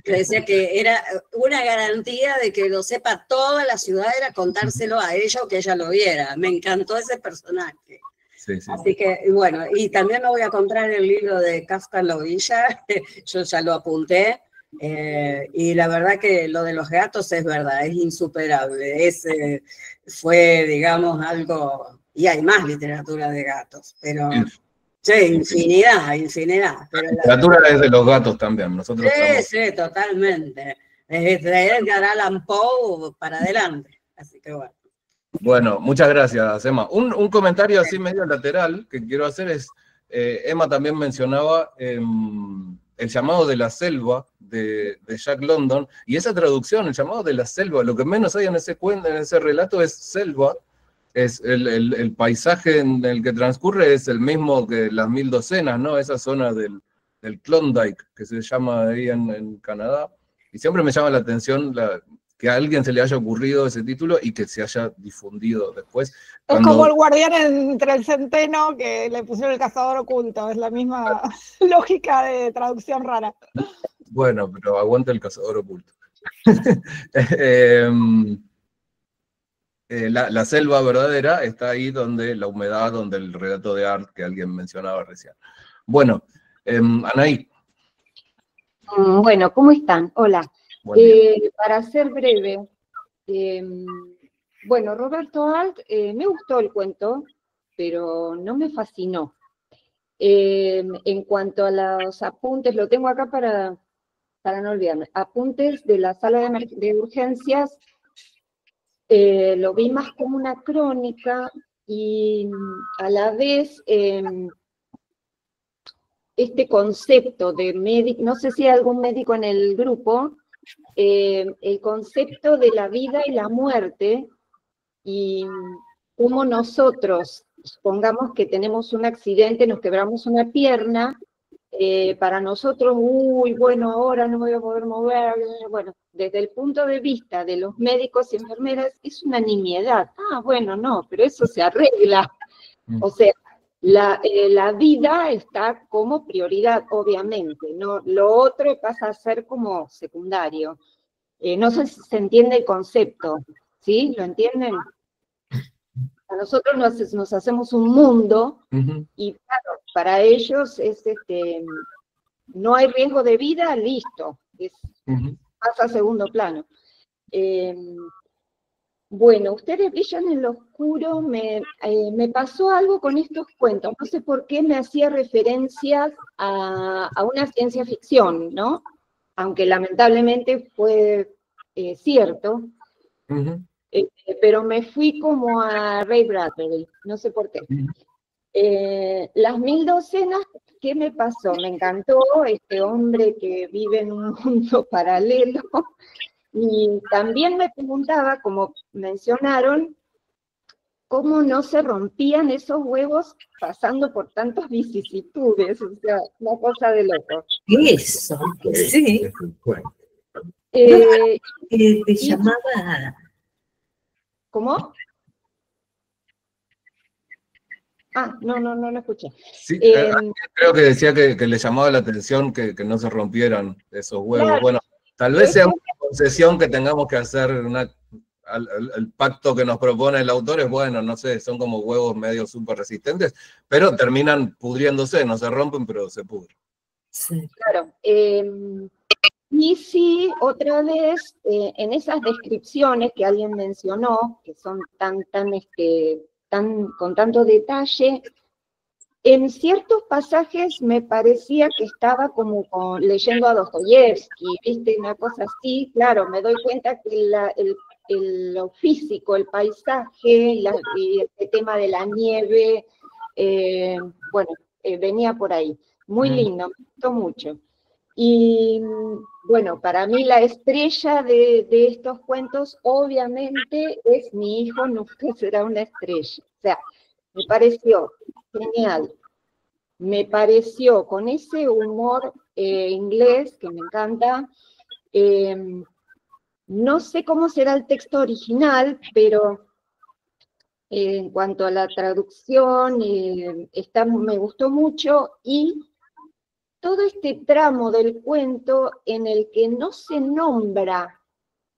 que decía que era una garantía de que lo sepa toda la ciudad, era contárselo a ella o que ella lo viera. Me encantó ese personaje. Sí, sí. Así que, bueno, y también me voy a comprar el libro de Kafka en la orilla, yo ya lo apunté. Y la verdad que lo de los gatos es verdad, es insuperable. Fue, digamos, algo, y hay más literatura de gatos, pero sí, infinidad. Pero la literatura es de los gatos también, nosotros sí, totalmente. Desde Edgar Allan Poe para adelante, así que bueno. Bueno, muchas gracias, Emma. Un comentario así medio lateral que quiero hacer es, Emma también mencionaba El llamado de la selva, de Jack London, y esa traducción, El llamado de la selva, lo que menos hay en ese relato es selva, es el paisaje en el que transcurre es el mismo que las 1000 docenas, ¿no? Esa zona del Klondike, que se llama ahí en Canadá, y siempre me llama la atención que a alguien se le haya ocurrido ese título y que se haya difundido después. Es como El guardián entre el centeno, que le pusieron El cazador oculto, es la misma lógica de traducción rara. Bueno, pero aguanta El cazador oculto. La selva verdadera está ahí donde la humedad, donde el relato de Art que alguien mencionaba recién. Bueno, Anaí. Bueno, ¿cómo están? Hola. Para ser breve, bueno, Roberto Alt, me gustó el cuento, pero no me fascinó. En cuanto a los apuntes, lo tengo acá para no olvidarme, apuntes de la sala de urgencias, lo vi más como una crónica y a la vez este concepto de médico, no sé si hay algún médico en el grupo, el concepto de la vida y la muerte y cómo nosotros, supongamos que tenemos un accidente, nos quebramos una pierna para nosotros, uy, bueno, ahora no me voy a poder mover. Bueno, desde el punto de vista de los médicos y enfermeras, es una nimiedad. Ah, bueno, no, pero eso se arregla. O sea, la vida está como prioridad, obviamente, ¿no? Lo otro pasa a ser como secundario. No sé si se entiende el concepto, ¿sí? ¿Lo entienden? A nosotros nos hacemos un mundo y claro, para ellos es no hay riesgo de vida, listo, pasa a segundo plano. Bueno, ustedes brillan en lo oscuro, me pasó algo con estos cuentos, no sé por qué me hacía referencias a una ciencia ficción, ¿no? Aunque lamentablemente fue cierto, pero me fui como a Ray Bradbury, no sé por qué. Las 1000 docenas, ¿qué me pasó? Me encantó este hombre que vive en un mundo paralelo, y también me preguntaba, como mencionaron, cómo no se rompían esos huevos pasando por tantas vicisitudes, o sea, una cosa de loco. Eso, sí. Te llamaba... ¿Cómo? Ah, no escuché. Sí, creo que decía que le llamaba la atención que no se rompieran esos huevos. Claro. Bueno, tal vez sea una concesión que tengamos que hacer, el pacto que nos propone el autor es bueno, no sé, son como huevos medio súper resistentes, pero terminan pudriéndose, no se rompen, pero se pudren. Sí. Claro. Y sí, otra vez, en esas descripciones que alguien mencionó, que son con tanto detalle, en ciertos pasajes me parecía que estaba como leyendo a Dostoyevsky, ¿viste? Una cosa así, claro, me doy cuenta que lo físico, el paisaje, y el tema de la nieve, bueno, venía por ahí. Muy lindo, me gustó mucho. Y bueno, para mí la estrella de estos cuentos, obviamente, es mi hijo, nunca será una estrella. O sea, me pareció genial. Me pareció con ese humor inglés, que me encanta. No sé cómo será el texto original, pero en cuanto a la traducción, me gustó mucho, y todo este tramo del cuento en el que no se nombra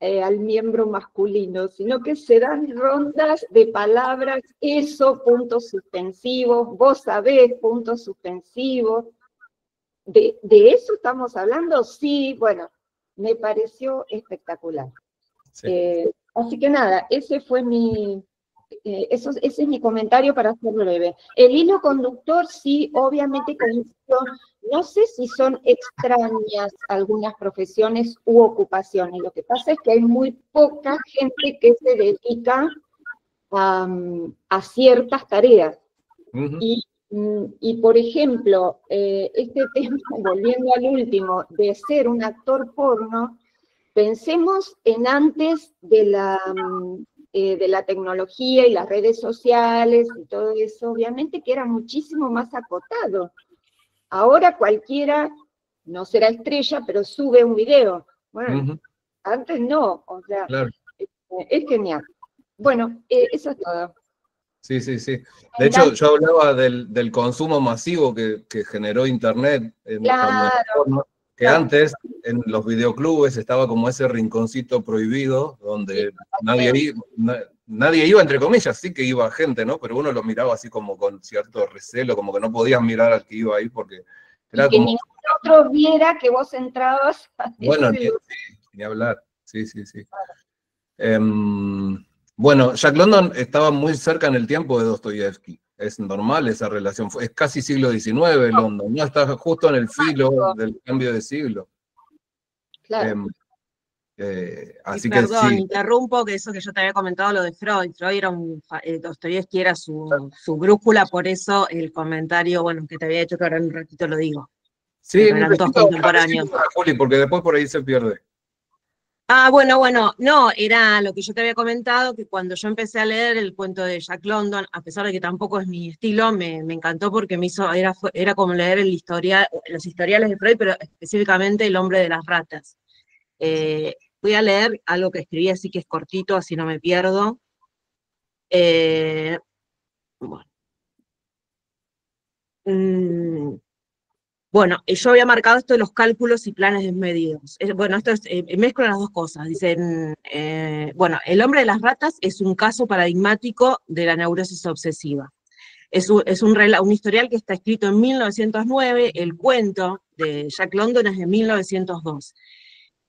al miembro masculino, sino que se dan rondas de palabras, eso, puntos suspensivos, vos sabés, puntos suspensivos. ¿De eso estamos hablando? Sí, bueno, me pareció espectacular. Sí. Así que nada, ese es mi comentario para ser breve. El hilo conductor, sí, obviamente coincido. No sé si son extrañas algunas profesiones u ocupaciones. Lo que pasa es que hay muy poca gente que se dedica a ciertas tareas. Y, por ejemplo, este tema, volviendo al último, de ser un actor porno, pensemos en antes de la tecnología y las redes sociales y todo eso, obviamente que era muchísimo más acotado. Ahora cualquiera, no será estrella, pero sube un video. Bueno, antes no, o sea, claro. Es genial. Bueno, eso es todo. Sí. De hecho, yo hablaba del consumo masivo que generó Internet, claro. que antes en los videoclubes estaba como ese rinconcito prohibido, donde nadie iba, entre comillas, sí que iba gente, ¿no? Pero uno lo miraba así como con cierto recelo, como que no podías mirar al que iba ahí, porque era que como... ningún otro viera que vos entrabas a Bueno, ni hablar, sí. Bueno, Jack London estaba muy cerca en el tiempo de Dostoyevsky. Es normal esa relación, es casi siglo XIX London, ¿no? Está justo en el filo del cambio de siglo. Claro. Así perdón, que sí. interrumpo, que eso que yo te había comentado, lo de Freud. Freud era Dostoyevsky era su brújula, por eso el comentario, bueno, que te había hecho, que ahora en un ratito lo digo. Sí, eran todos contemporáneos. Juli, porque después por ahí se pierde. Bueno, no, era lo que yo te había comentado, que cuando yo empecé a leer el cuento de Jack London, a pesar de que tampoco es mi estilo, me encantó porque era como leer los historiales de Freud, pero específicamente El hombre de las ratas. Voy a leer algo que escribí, así que es cortito, así no me pierdo. Bueno. Bueno, yo había marcado esto de los cálculos y planes desmedidos. Bueno, esto mezclo las dos cosas. Dicen, bueno, El hombre de las ratas es un caso paradigmático de la neurosis obsesiva. Es un historial que está escrito en 1909, el cuento de Jack London es de 1902.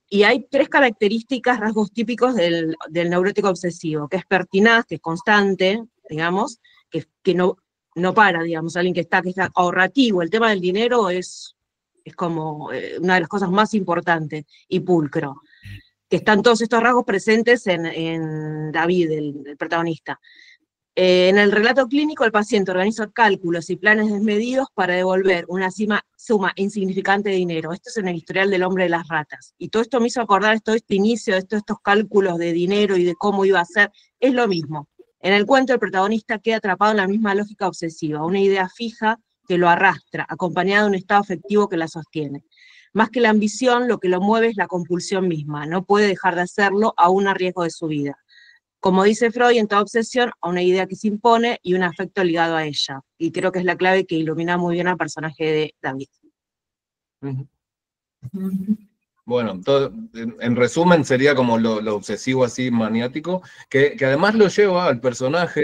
Y hay 3 características, rasgos típicos del neurótico obsesivo, que es pertinaz, que es constante, digamos, que no para, digamos, alguien que está ahorrativo. El tema del dinero es como una de las cosas más importantes, y pulcro, que están todos estos rasgos presentes en David, el protagonista. En el relato clínico, el paciente organiza cálculos y planes desmedidos para devolver una suma insignificante de dinero. Esto es en el historial del hombre de las ratas. Y todo esto me hizo acordar todo este inicio de estos cálculos de dinero y de cómo iba a ser. Es lo mismo. En el cuento, el protagonista queda atrapado en la misma lógica obsesiva, una idea fija que lo arrastra, acompañada de un estado afectivo que la sostiene. Más que la ambición, lo que lo mueve es la compulsión misma. No puede dejar de hacerlo, aún a riesgo de su vida. Como dice Freud, en toda obsesión, a una idea que se impone y un afecto ligado a ella. Y creo que es la clave que ilumina muy bien al personaje de David. Bueno, en resumen sería como lo obsesivo así maniático, que además lo lleva al personaje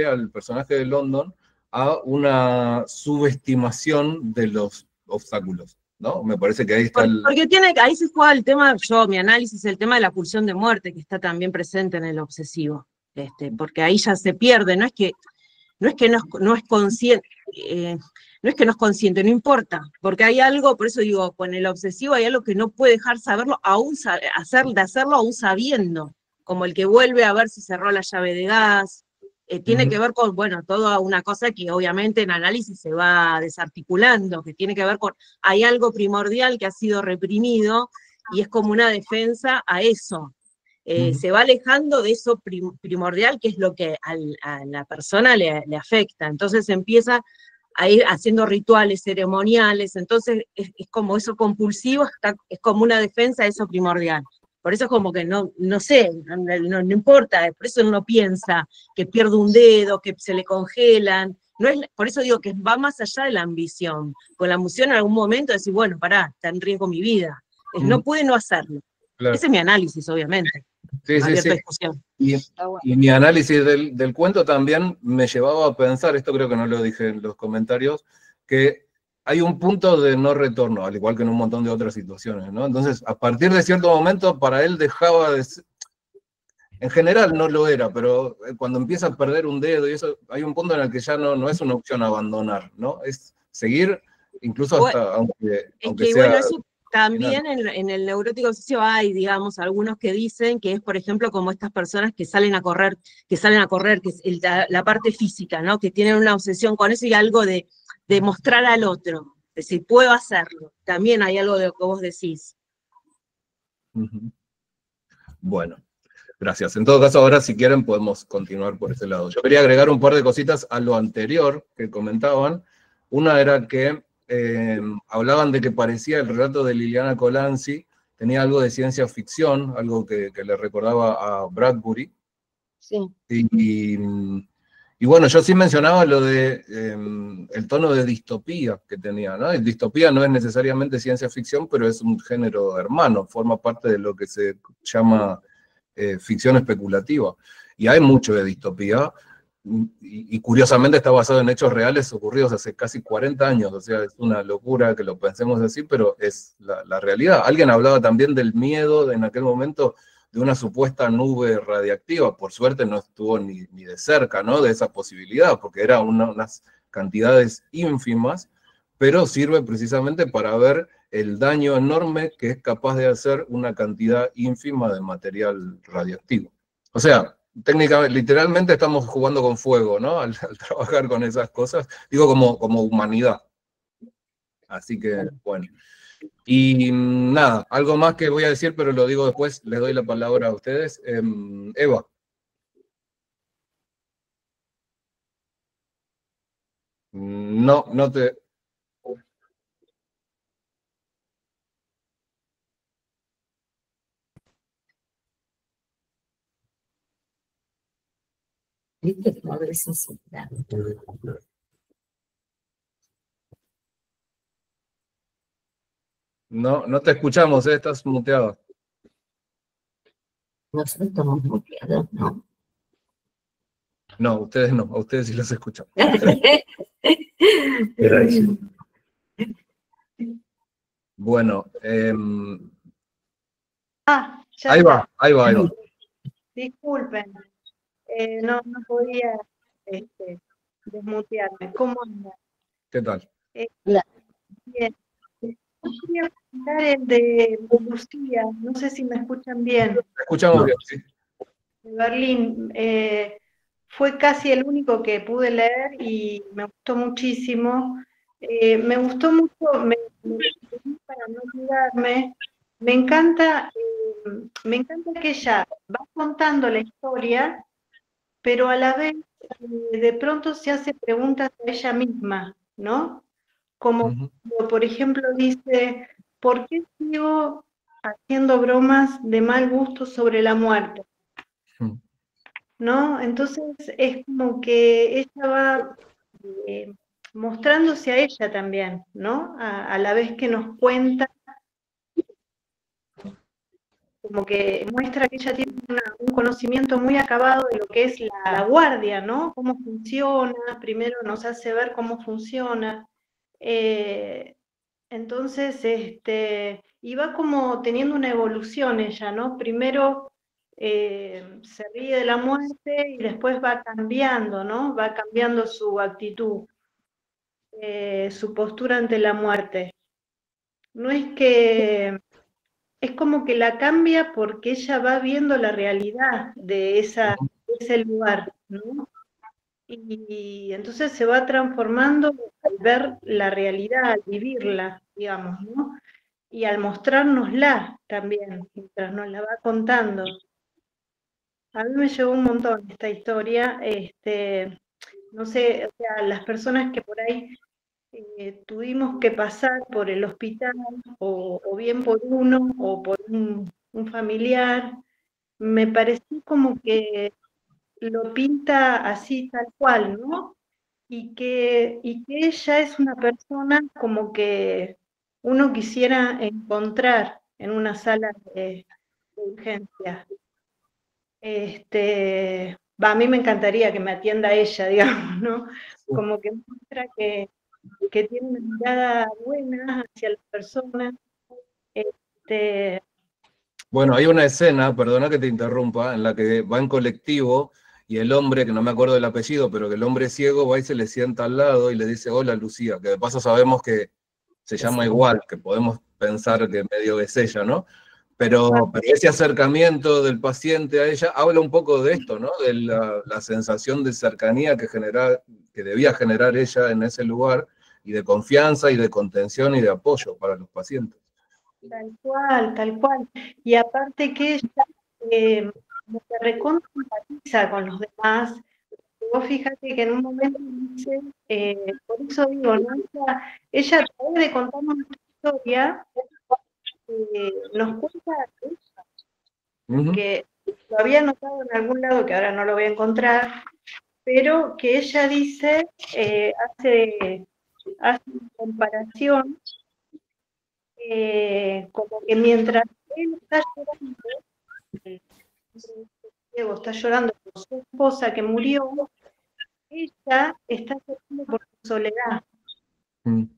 de London, a una subestimación de los obstáculos, ¿no? Me parece que ahí está Porque ahí se juega el tema, mi análisis, el tema de la pulsión de muerte, que está también presente en el obsesivo. Porque ahí ya se pierde, no es que no es consciente, no es que no es consciente, no importa, porque hay algo, por eso digo, con el obsesivo hay algo que no puede dejar saberlo, hacerlo aún sabiendo, como el que vuelve a ver si cerró la llave de gas, tiene que ver con, bueno, toda una cosa que obviamente en análisis se va desarticulando, que tiene que ver con, hay algo primordial que ha sido reprimido, y es como una defensa a eso. Se va alejando de eso primordial, que es lo que a la persona le afecta. Entonces empieza a ir haciendo rituales ceremoniales, entonces es como eso compulsivo, es como una defensa de eso primordial. Por eso es como que no sé, no importa, por eso uno piensa que pierde un dedo, que se le congelan. Por eso digo que va más allá de la ambición. Con la ambición en algún momento decir, bueno, pará, está en riesgo mi vida. No puede no hacerlo. Claro. Ese es mi análisis, obviamente. Sí. Y mi análisis del cuento también me llevaba a pensar, esto creo que no lo dije en los comentarios, que hay un punto de no retorno, al igual que en un montón de otras situaciones, ¿no? Entonces, a partir de cierto momento, para él dejaba de ser, en general no lo era, pero cuando empieza a perder un dedo y eso, hay un punto en el que ya no es una opción abandonar, ¿no? Es seguir, incluso hasta, aunque sea... Bueno, eso también en el neurótico obsesivo hay, digamos, algunos que dicen que es, por ejemplo, como estas personas que salen a correr, que es la parte física, ¿no? Que tienen una obsesión con eso y algo de mostrar al otro, es decir, puedo hacerlo. También hay algo de lo que vos decís. Bueno, gracias. En todo caso, ahora si quieren podemos continuar por ese lado. Yo quería agregar un par de cositas a lo anterior que comentaban. Una era que hablaban de que parecía el relato de Liliana Colanzi, tenía algo de ciencia ficción, algo que le recordaba a Bradbury. Sí. Y bueno, yo sí mencionaba lo de el tono de distopía que tenía, ¿no? Y distopía no es necesariamente ciencia ficción, pero es un género hermano, forma parte de lo que se llama ficción especulativa. Y hay mucho de distopía, y curiosamente está basado en hechos reales ocurridos hace casi 40 años, o sea, es una locura que lo pensemos así, pero es la realidad. Alguien hablaba también del miedo en aquel momento de una supuesta nube radiactiva, por suerte no estuvo ni de cerca, ¿no?, de esa posibilidad, porque eran unas cantidades ínfimas, pero sirve precisamente para ver el daño enorme que es capaz de hacer una cantidad ínfima de material radiactivo. O sea, técnicamente, literalmente estamos jugando con fuego, ¿no?, al trabajar con esas cosas, digo como humanidad. Así que, bueno. Y nada, algo más que voy a decir, pero lo digo después, les doy la palabra a ustedes. Eva. No, no te... ¿Viste que no hables así? No, no te escuchamos, estás muteado. Nosotros estamos muteados, ¿no? No, ustedes no, a ustedes sí los escuchamos. Bueno, Ya ahí está. va, ahí va, ahí va. Disculpen, no podía desmutearme. ¿Cómo andan? ¿Qué tal? Bien. Yo quería comentar el de Lucía, no sé si me escuchan bien. Te escuchamos bien, sí. De Berlín. Fue casi el único que pude leer y me gustó muchísimo. Me gustó mucho, para no olvidarme, me encanta que ella va contando la historia, pero a la vez de pronto se hace preguntas a ella misma, ¿no? Como, por ejemplo, dice, ¿por qué sigo haciendo bromas de mal gusto sobre la muerte? ¿No? Entonces es como que ella va mostrándose a ella también, ¿no? A la vez que nos cuenta, como que muestra que ella tiene un conocimiento muy acabado de lo que es la guardia, ¿no? Cómo funciona, primero nos hace ver cómo funciona. Entonces, y va como teniendo una evolución ella, ¿no? Primero se ríe de la muerte y después va cambiando, ¿no? Va cambiando su actitud, su postura ante la muerte. No es que, es como que la cambia porque ella va viendo la realidad de ese lugar, ¿no? Y entonces se va transformando al ver la realidad, al vivirla, digamos, ¿no? Y al mostrárnosla también, mientras nos la va contando. A mí me llevó un montón esta historia, no sé, o sea, las personas que por ahí tuvimos que pasar por el hospital, o bien por uno, o por un familiar, me pareció como que lo pinta así tal cual, ¿no? Y que ella es una persona como que uno quisiera encontrar en una sala de urgencias. A mí me encantaría que me atienda ella, digamos, ¿no? Como que muestra que tiene una mirada buena hacia las personas. Bueno, hay una escena, perdona que te interrumpa, en la que va en colectivo y el hombre, que no me acuerdo del apellido, pero que el hombre ciego va y se le sienta al lado y le dice, hola Lucía, que de paso sabemos que se llama igual, que podemos pensar que medio es ella, ¿no? Pero ese acercamiento del paciente a ella habla un poco de esto, ¿no? De la sensación de cercanía que debía generar ella en ese lugar, y de confianza y de contención y de apoyo para los pacientes. Tal cual, tal cual. Y aparte que ella como que recontra empatiza con los demás. Vos fíjate que en un momento dice, por eso digo, ¿no? Ella a través de contarnos nuestra historia, nos cuenta que lo había notado en algún lado, que ahora no lo voy a encontrar, pero que ella dice, hace una comparación, como que mientras él está llorando, está llorando por su esposa que murió, ella está llorando por su soledad. En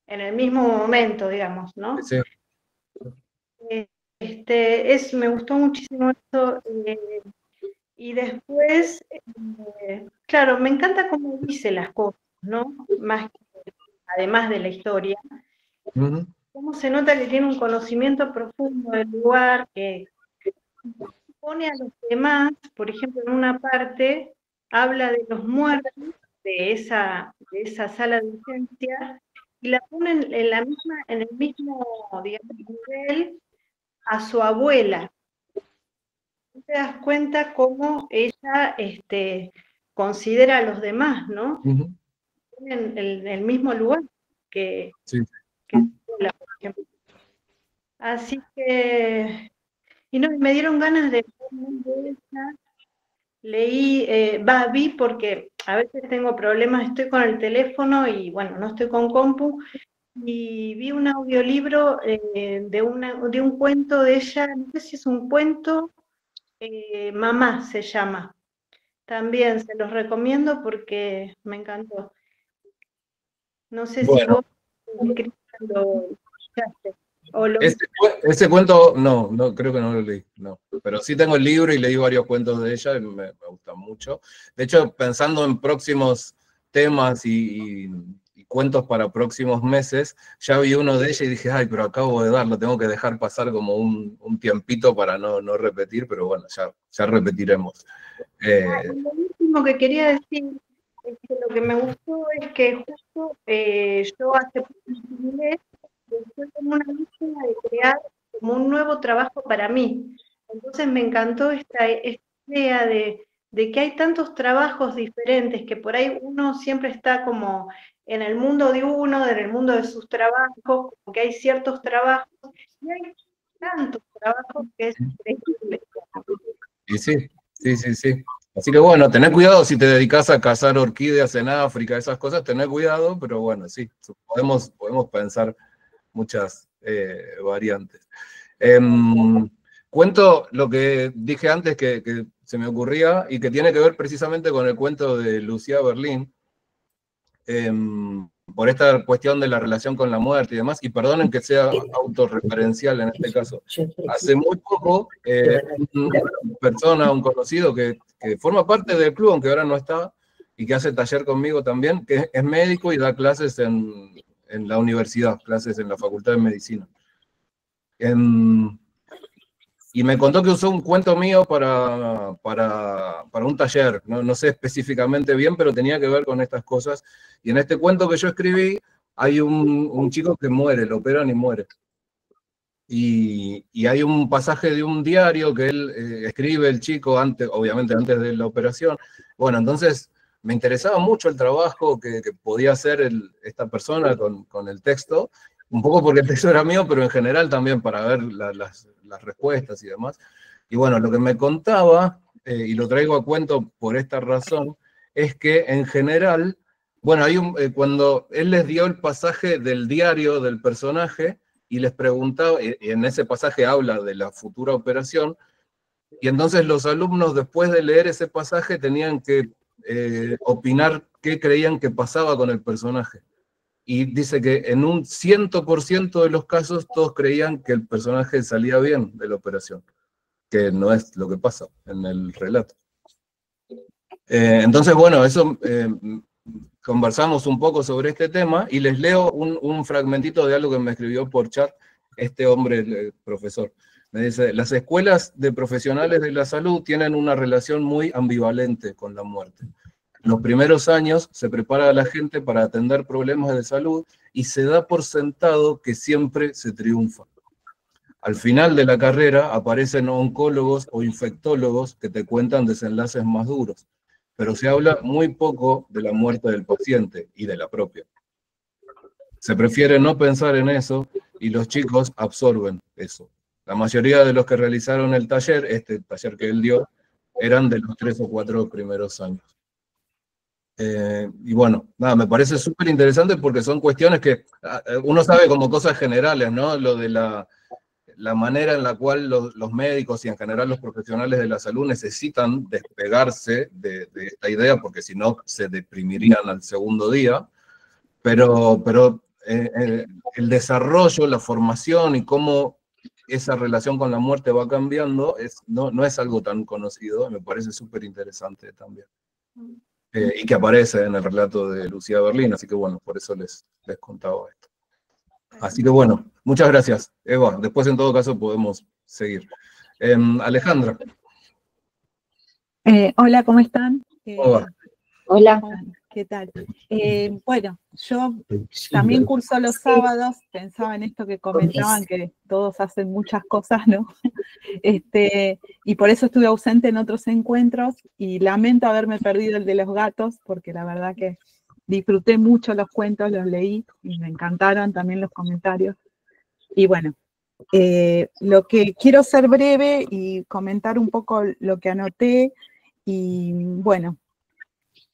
el mismo momento, digamos, ¿no? Sí. Me gustó muchísimo esto. Y después, claro, me encanta cómo dice las cosas, ¿no? Más que, además de la historia. Cómo se nota que tiene un conocimiento profundo del lugar, que pone a los demás, por ejemplo, en una parte, habla de los muertos de esa sala de urgencia, y la ponen en el mismo, digamos, nivel a su abuela. Te das cuenta cómo ella considera a los demás, ¿no? En el mismo lugar que su abuela, por ejemplo. Así que, y no, me dieron ganas de ella. Leí, vi porque a veces tengo problemas, estoy con el teléfono y bueno, no estoy con compu, y vi un audiolibro de un cuento de ella, no sé si es un cuento, Mamá se llama. También se los recomiendo porque me encantó. No sé si vos, Cristian, lo escuchaste. Ese cuento, no, creo que no lo leí, no. Pero sí tengo el libro y leí varios cuentos de ella y me gustan mucho. De hecho, pensando en próximos temas y cuentos para próximos meses, ya vi uno de ella y dije, ay, pero acabo de darlo, tengo que dejar pasar como un tiempito para no repetir, pero bueno, ya repetiremos. Lo último que quería decir es que lo que me gustó es que justo yo hace poco estuve como una búsqueda de crear como un nuevo trabajo para mí. Entonces me encantó esta idea de que hay tantos trabajos diferentes, que por ahí uno siempre está como en el mundo de uno, en el mundo de sus trabajos, como que hay ciertos trabajos, y hay tantos trabajos que es increíble. Y sí. Así que bueno, tené cuidado si te dedicas a cazar orquídeas en África, esas cosas, tené cuidado, pero bueno, sí, podemos pensar muchas variantes. Cuento lo que dije antes que se me ocurría y que tiene que ver precisamente con el cuento de Lucía Berlín, por esta cuestión de la relación con la muerte y demás, y perdonen que sea autorreferencial en este caso. Hace muy poco, una persona, un conocido que forma parte del club, aunque ahora no está, y que hace taller conmigo también, que es médico y da clases en la universidad, clases en la Facultad de Medicina. Y me contó que usó un cuento mío para un taller, no sé específicamente bien, pero tenía que ver con estas cosas. Y en este cuento que yo escribí, hay un chico que muere, lo operan y muere. Y hay un pasaje de un diario que él escribe, el chico, obviamente antes de la operación. Bueno, entonces me interesaba mucho el trabajo que podía hacer esta persona con el texto, un poco porque el texto era mío, pero en general también para ver las respuestas y demás. Y bueno, lo que me contaba, y lo traigo a cuento por esta razón, es que en general, bueno, cuando él les dio el pasaje del diario del personaje, y les preguntaba, y en ese pasaje habla de la futura operación, y entonces los alumnos después de leer ese pasaje tenían que opinar qué creían que pasaba con el personaje. Y dice que en un 100% de los casos todos creían que el personaje salía bien de la operación, que no es lo que pasa en el relato. Entonces, bueno, eso conversamos un poco sobre este tema y les leo un fragmentito de algo que me escribió por chat este hombre, el profesor. Me dice, las escuelas de profesionales de la salud tienen una relación muy ambivalente con la muerte. En los primeros años se prepara a la gente para atender problemas de salud y se da por sentado que siempre se triunfa. Al final de la carrera aparecen oncólogos o infectólogos que te cuentan desenlaces más duros, pero se habla muy poco de la muerte del paciente y de la propia. Se prefiere no pensar en eso y los chicos absorben eso. La mayoría de los que realizaron el taller, este taller que él dio, eran de los 3 o 4 primeros años. Y bueno, nada, me parece súper interesante porque son cuestiones que uno sabe como cosas generales, ¿no? Lo de la manera en la cual los médicos y en general los profesionales de la salud necesitan despegarse de esta idea, porque si no se deprimirían al segundo día, pero el desarrollo, la formación y cómo esa relación con la muerte va cambiando no es algo tan conocido, me parece súper interesante también. Y que aparece en el relato de Lucía Berlín, así que bueno, por eso les contaba esto. Así que bueno, muchas gracias, Eva. Después en todo caso podemos seguir. Alejandra. Hola, ¿cómo están? Hola. Hola. ¿Qué tal? Bueno, yo también curso los sábados, pensaba en esto que comentaban, que todos hacen muchas cosas, ¿no? Y por eso estuve ausente en otros encuentros y lamento haberme perdido el de los gatos, porque la verdad que disfruté mucho los cuentos, los leí y me encantaron también los comentarios. Y bueno, lo que quiero ser breve y comentar un poco lo que anoté y bueno,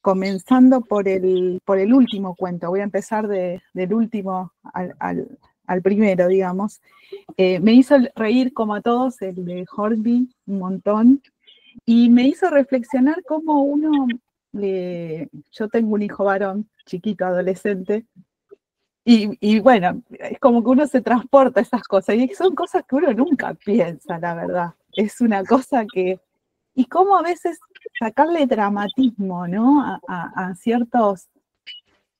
comenzando por el último cuento, voy a empezar del último al primero, digamos. Me hizo reír como a todos el de Hornby un montón y me hizo reflexionar cómo uno, yo tengo un hijo varón, chiquito, adolescente, y bueno, es como que uno se transporta a esas cosas y son cosas que uno nunca piensa, la verdad. Es una cosa que... Y cómo a veces sacarle dramatismo, ¿no? A ciertos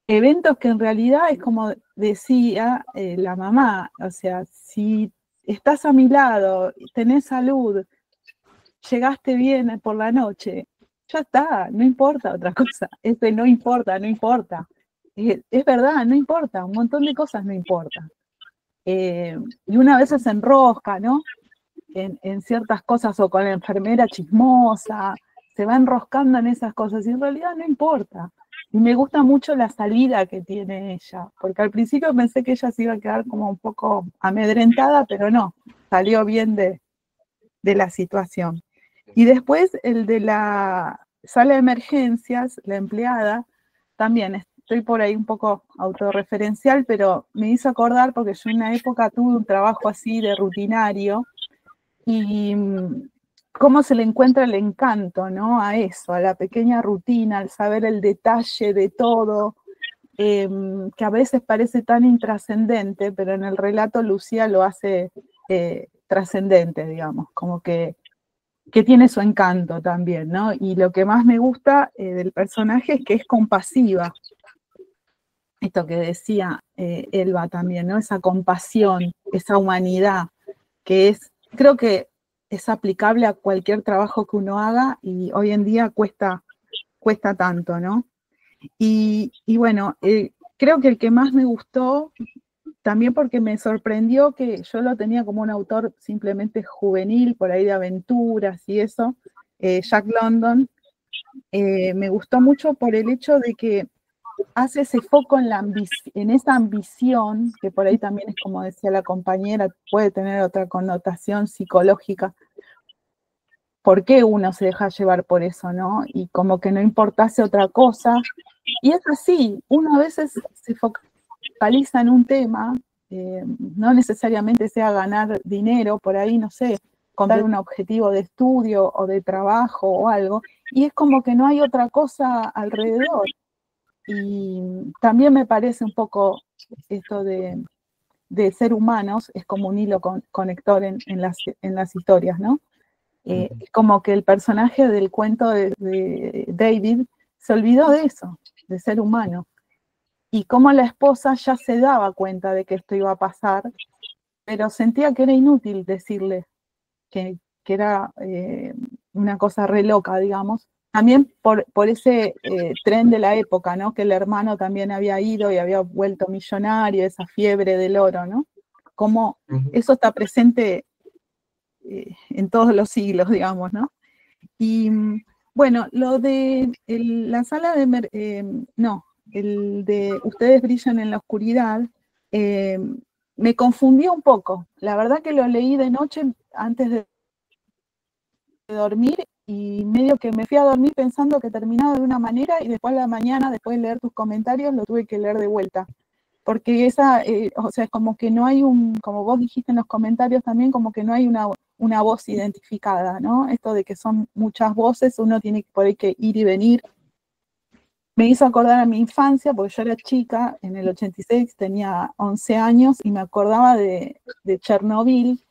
eventos que en realidad es como decía la mamá, o sea, si estás a mi lado, tenés salud, llegaste bien por la noche, ya está, no importa otra cosa, no importa, no importa. Es verdad, no importa, un montón de cosas no importan. Y una vez se enrosca, ¿no? En ciertas cosas o con la enfermera chismosa, se va enroscando en esas cosas y en realidad no importa. Y me gusta mucho la salida que tiene ella, porque al principio pensé que ella se iba a quedar como un poco amedrentada, pero no, salió bien de la situación. Y después el de la sala de emergencias, la empleada, también estoy por ahí un poco autorreferencial, pero me hizo acordar porque yo en una época tuve un trabajo así de rutinario, y cómo se le encuentra el encanto, ¿no? A eso, a la pequeña rutina, al saber el detalle de todo, que a veces parece tan intrascendente, pero en el relato Lucía lo hace trascendente, digamos, como que tiene su encanto también, ¿no? Y lo que más me gusta del personaje es que es compasiva. Esto que decía Elba también, ¿no? Esa compasión, esa humanidad, que es... Creo que es aplicable a cualquier trabajo que uno haga y hoy en día cuesta tanto, ¿no? Y bueno, creo que el que más me gustó, también porque me sorprendió que yo lo tenía como un autor simplemente juvenil, por ahí de aventuras y eso, Jack London, me gustó mucho por el hecho de que hace ese foco en esa ambición, que por ahí también es como decía la compañera, puede tener otra connotación psicológica. ¿Por qué uno se deja llevar por eso, no? Y como que no importase otra cosa. Y es así, uno a veces se focaliza en un tema, no necesariamente sea ganar dinero, por ahí, no sé, contar un objetivo de estudio o de trabajo o algo, y es como que no hay otra cosa alrededor. Y también me parece un poco esto de ser humanos, es como un hilo conector en las historias, ¿no? Es como que el personaje del cuento de David se olvidó de eso, de ser humano. Y como la esposa ya se daba cuenta de que esto iba a pasar, pero sentía que era inútil decirle que era una cosa re loca, digamos. También por ese tren de la época, ¿no? Que el hermano también había ido y había vuelto millonario, esa fiebre del oro, ¿no? Como eso está presente en todos los siglos, digamos, ¿no? Y bueno, lo de la sala de... el de Ustedes brillan en la oscuridad, me confundió un poco. La verdad que lo leí de noche antes de dormir y medio que me fui a dormir pensando que terminaba de una manera y después a la mañana, después de leer tus comentarios, lo tuve que leer de vuelta. Porque esa, o sea, es como que no hay como vos dijiste en los comentarios también, como que no hay una voz identificada, ¿no? Esto de que son muchas voces, uno tiene por ahí que ir y venir. Me hizo acordar a mi infancia, porque yo era chica, en el 86 tenía 11 años y me acordaba de Chernobyl,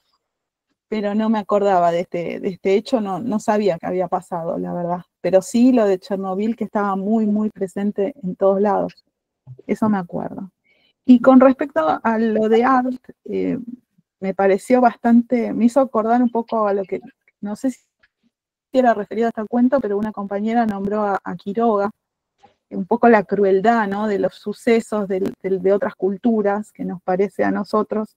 pero no me acordaba de este hecho, no sabía que había pasado, la verdad. Pero sí lo de Chernobyl, que estaba muy, muy presente en todos lados. Eso me acuerdo. Y con respecto a lo de Art, me pareció bastante, me hizo acordar un poco a lo que, no sé si era referido a este cuento, pero una compañera nombró a Quiroga, un poco la crueldad, ¿no? De los sucesos de otras culturas que nos parece a nosotros.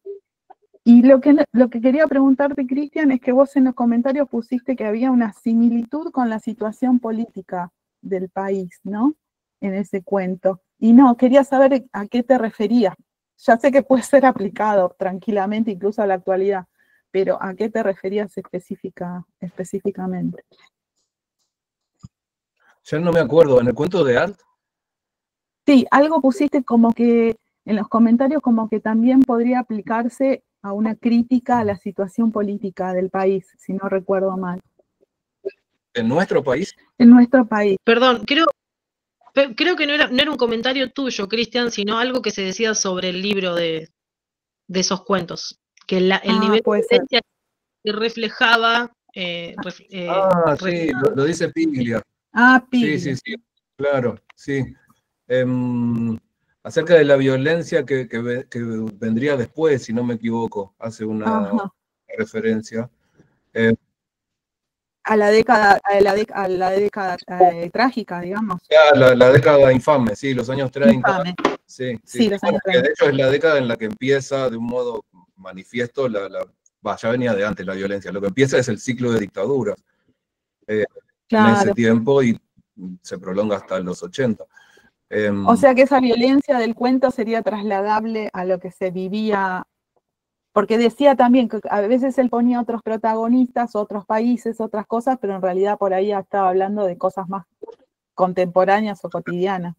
Y lo que quería preguntarte, Cristian, es que vos en los comentarios pusiste que había una similitud con la situación política del país, ¿no? En ese cuento. Y no, quería saber a qué te referías. Ya sé que puede ser aplicado tranquilamente incluso a la actualidad, pero ¿a qué te referías específicamente? Ya no me acuerdo, ¿en el cuento de Art? Sí, algo pusiste como que en los comentarios como que también podría aplicarse a una crítica a la situación política del país, si no recuerdo mal. ¿En nuestro país? En nuestro país. Perdón, creo que no era un comentario tuyo, Cristian, sino algo que se decía sobre el libro de esos cuentos, que el nivel de violencia que reflejaba... sí, lo dice Piglia. Piglia. Sí, claro, sí. Acerca de la violencia que vendría después, si no me equivoco, hace una referencia. A la década trágica, digamos. La década infame, sí, los años 30. Infame. Sí, los años 30. Que de hecho es la década en la que empieza de un modo manifiesto ya venía de antes la violencia. Lo que empieza es el ciclo de dictaduras en ese tiempo y se prolonga hasta los 80. O sea que esa violencia del cuento sería trasladable a lo que se vivía, porque decía también que a veces él ponía otros protagonistas, otros países, otras cosas, pero en realidad por ahí estaba hablando de cosas más contemporáneas o cotidianas.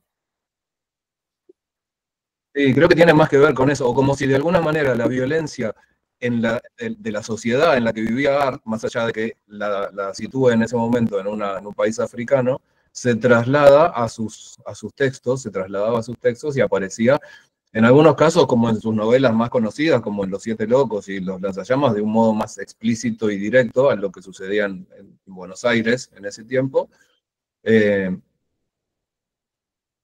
Sí, creo que tiene más que ver con eso, o como si de alguna manera la violencia de la sociedad en la que vivía Art, más allá de que la sitúe en ese momento en un país africano, se traslada a sus textos, se trasladaba a sus textos y aparecía, en algunos casos, como en sus novelas más conocidas, como en Los Siete Locos y Los Lanzallamas, de un modo más explícito y directo a lo que sucedía en Buenos Aires en ese tiempo,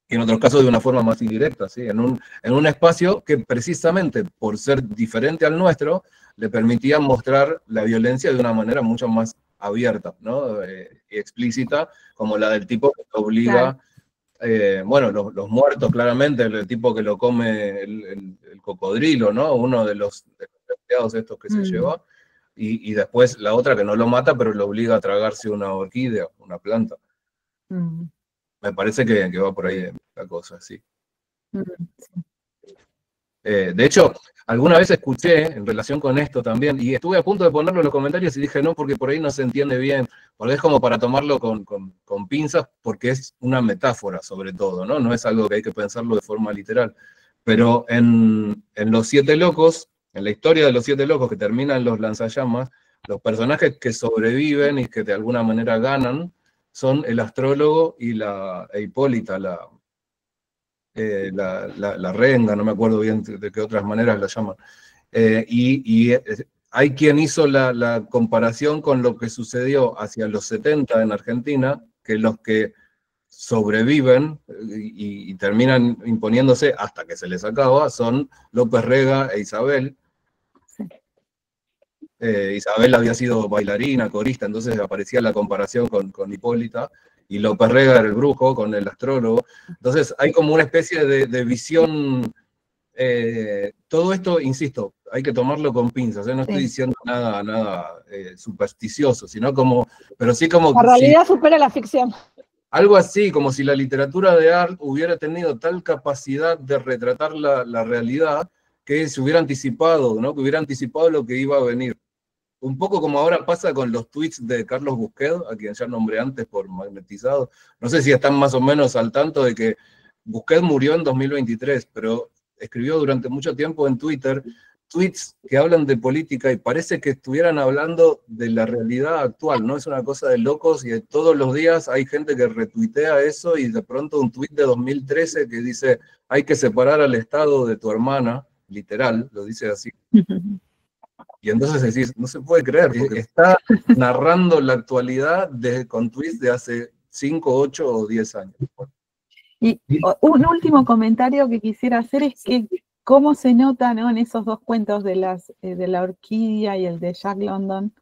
y en otros casos de una forma más indirecta, ¿sí? En un espacio que precisamente por ser diferente al nuestro, le permitía mostrar la violencia de una manera mucho más abierta, ¿no? Y explícita, como la del tipo que obliga, bueno, los muertos claramente, el tipo que lo come el cocodrilo, ¿no? Uno de los empleados estos que se lleva, y después la otra que no lo mata, pero lo obliga a tragarse una orquídea, una planta. Me parece que va por ahí la cosa, sí. De hecho, alguna vez escuché en relación con esto también, y estuve a punto de ponerlo en los comentarios y dije no, porque por ahí no se entiende bien, porque es como para tomarlo con pinzas, porque es una metáfora sobre todo, ¿no? No es algo que hay que pensarlo de forma literal. Pero en Los Siete Locos, en la historia de Los Siete Locos que termina en Los Lanzallamas, los personajes que sobreviven y que de alguna manera ganan son el astrólogo y Hipólita, la renga, no me acuerdo bien de qué otras maneras la llaman. Hay quien hizo la comparación con lo que sucedió hacia los 70 en Argentina, que los que sobreviven y terminan imponiéndose hasta que se les acaba son López Rega e Isabel. Isabel había sido bailarina, corista, entonces aparecía la comparación con Hipólita, y López Rega era el brujo con el astrólogo. Entonces hay como una especie de visión. Todo esto, insisto, hay que tomarlo con pinzas, no estoy diciendo nada supersticioso, sino pero sí como... La realidad supera la ficción. Algo así, como si la literatura de Art hubiera tenido tal capacidad de retratar la realidad que se hubiera anticipado, ¿no? Que hubiera anticipado lo que iba a venir. Un poco como ahora pasa con los tweets de Carlos Busquet, a quien ya nombré antes por Magnetizado. No sé si están más o menos al tanto de que Busquet murió en 2023, pero escribió durante mucho tiempo en Twitter tweets que hablan de política y parece que estuvieran hablando de la realidad actual, ¿no? Es una cosa de locos y todos los días hay gente que retuitea eso y de pronto un tweet de 2013 que dice hay que separar al Estado de tu hermana, literal, lo dice así. Y entonces decís, no se puede creer, porque está narrando la actualidad con tweets de hace 5, 8 o 10 años. Y un último comentario que quisiera hacer es que cómo se nota, ¿no? En esos dos cuentos de la orquídea y el de Jack London,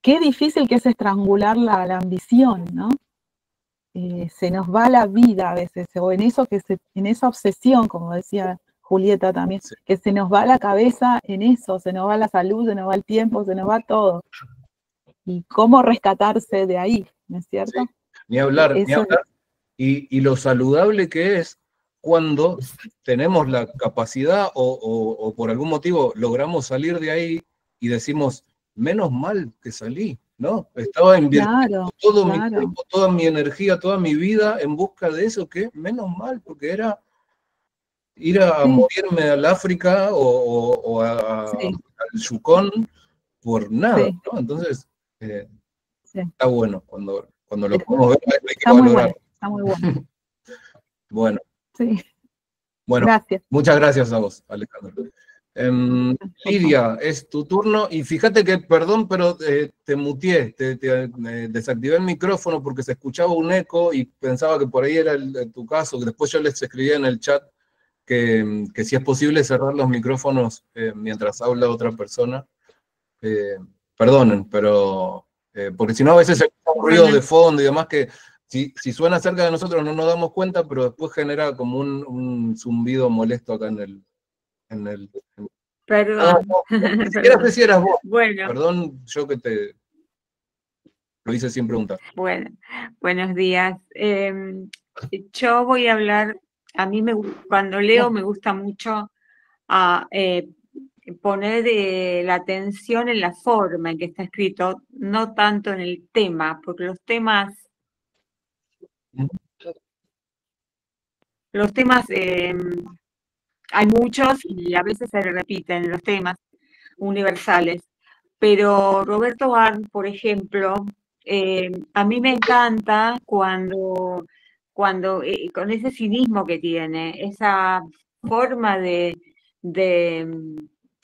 qué difícil que es estrangular la ambición, ¿no? se nos va la vida a veces, o en esa obsesión, como decía Julieta también, Sí. que se nos va la cabeza en eso, se nos va la salud, se nos va el tiempo, se nos va todo. Y cómo rescatarse de ahí, ¿no es cierto? Sí. Ni hablar, ni Eso hablar. Y lo saludable que es cuando tenemos la capacidad o por algún motivo logramos salir de ahí y decimos, menos mal que salí, ¿no? Estaba invirtiendo todo mi tiempo, toda mi energía, toda mi vida en busca de eso, que menos mal, porque era ir a morirme al África o al Yukon por nada, ¿no? Entonces, está bueno cuando lo podemos ver, hay que está muy valorar. bueno, está muy bueno. Bueno. Sí. Bueno, gracias. Muchas gracias a vos, Alejandro. Lidia, es tu turno, y fíjate que, perdón, pero te muteé, te desactivé el micrófono porque se escuchaba un eco y pensaba que por ahí era tu caso, que después yo les escribía en el chat que si es posible cerrar los micrófonos mientras habla otra persona. Perdonen, pero porque si no a veces se escucha un ruido de fondo y demás que si suena cerca de nosotros no nos damos cuenta, pero después genera como un zumbido molesto acá en el Perdón. Ni siquiera sé si eras vos. Bueno. Perdón, yo que te lo hice sin preguntar. Bueno, buenos días. Yo voy a hablar, cuando leo me gusta mucho poner la atención en la forma en que está escrito, no tanto en el tema, porque los temas hay muchos y a veces se repiten los temas universales, pero Roberto Arlt, por ejemplo, a mí me encanta cuando con ese cinismo que tiene, esa forma de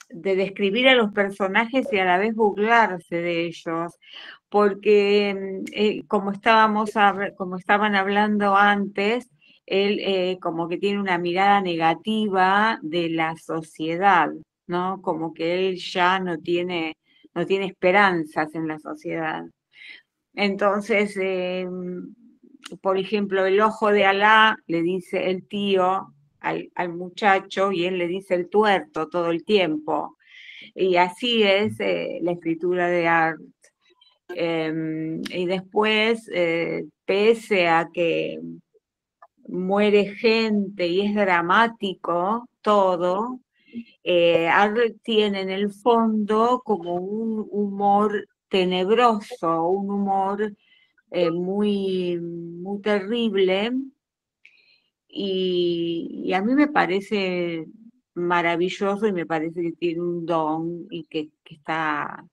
describir a los personajes y a la vez burlarse de ellos, porque como estaban hablando antes, él como que tiene una mirada negativa de la sociedad, ¿no? Como que él ya no tiene esperanzas en la sociedad. Entonces, por ejemplo, el ojo de Alá, le dice el tío al muchacho, y él le dice el tuerto todo el tiempo. Y así es la escritura de Arlt. Y después, pese a que muere gente y es dramático todo, Arlt tiene en el fondo como un humor tenebroso, un humor muy, muy terrible, y a mí me parece maravilloso y me parece que tiene un don y que está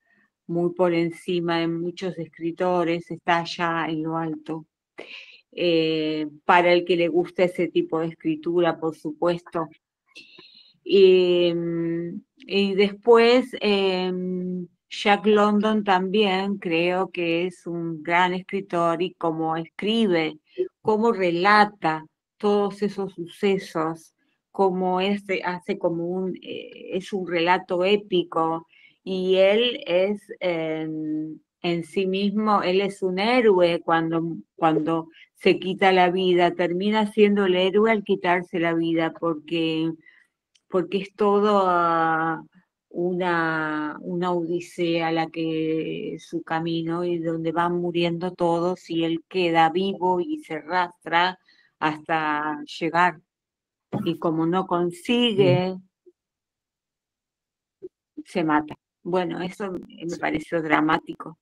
muy por encima de muchos escritores, está allá en lo alto. Para el que le gusta ese tipo de escritura, por supuesto. Y después, Jack London también creo que es un gran escritor, y cómo escribe, cómo relata todos esos sucesos, cómo hace como es un relato épico, y él es en sí mismo, él es un héroe cuando se quita la vida, termina siendo el héroe al quitarse la vida, porque es todo una odisea la que su camino, y donde van muriendo todos y él queda vivo y se arrastra hasta llegar. Y como no consigue, se mata. Bueno, eso me pareció dramático.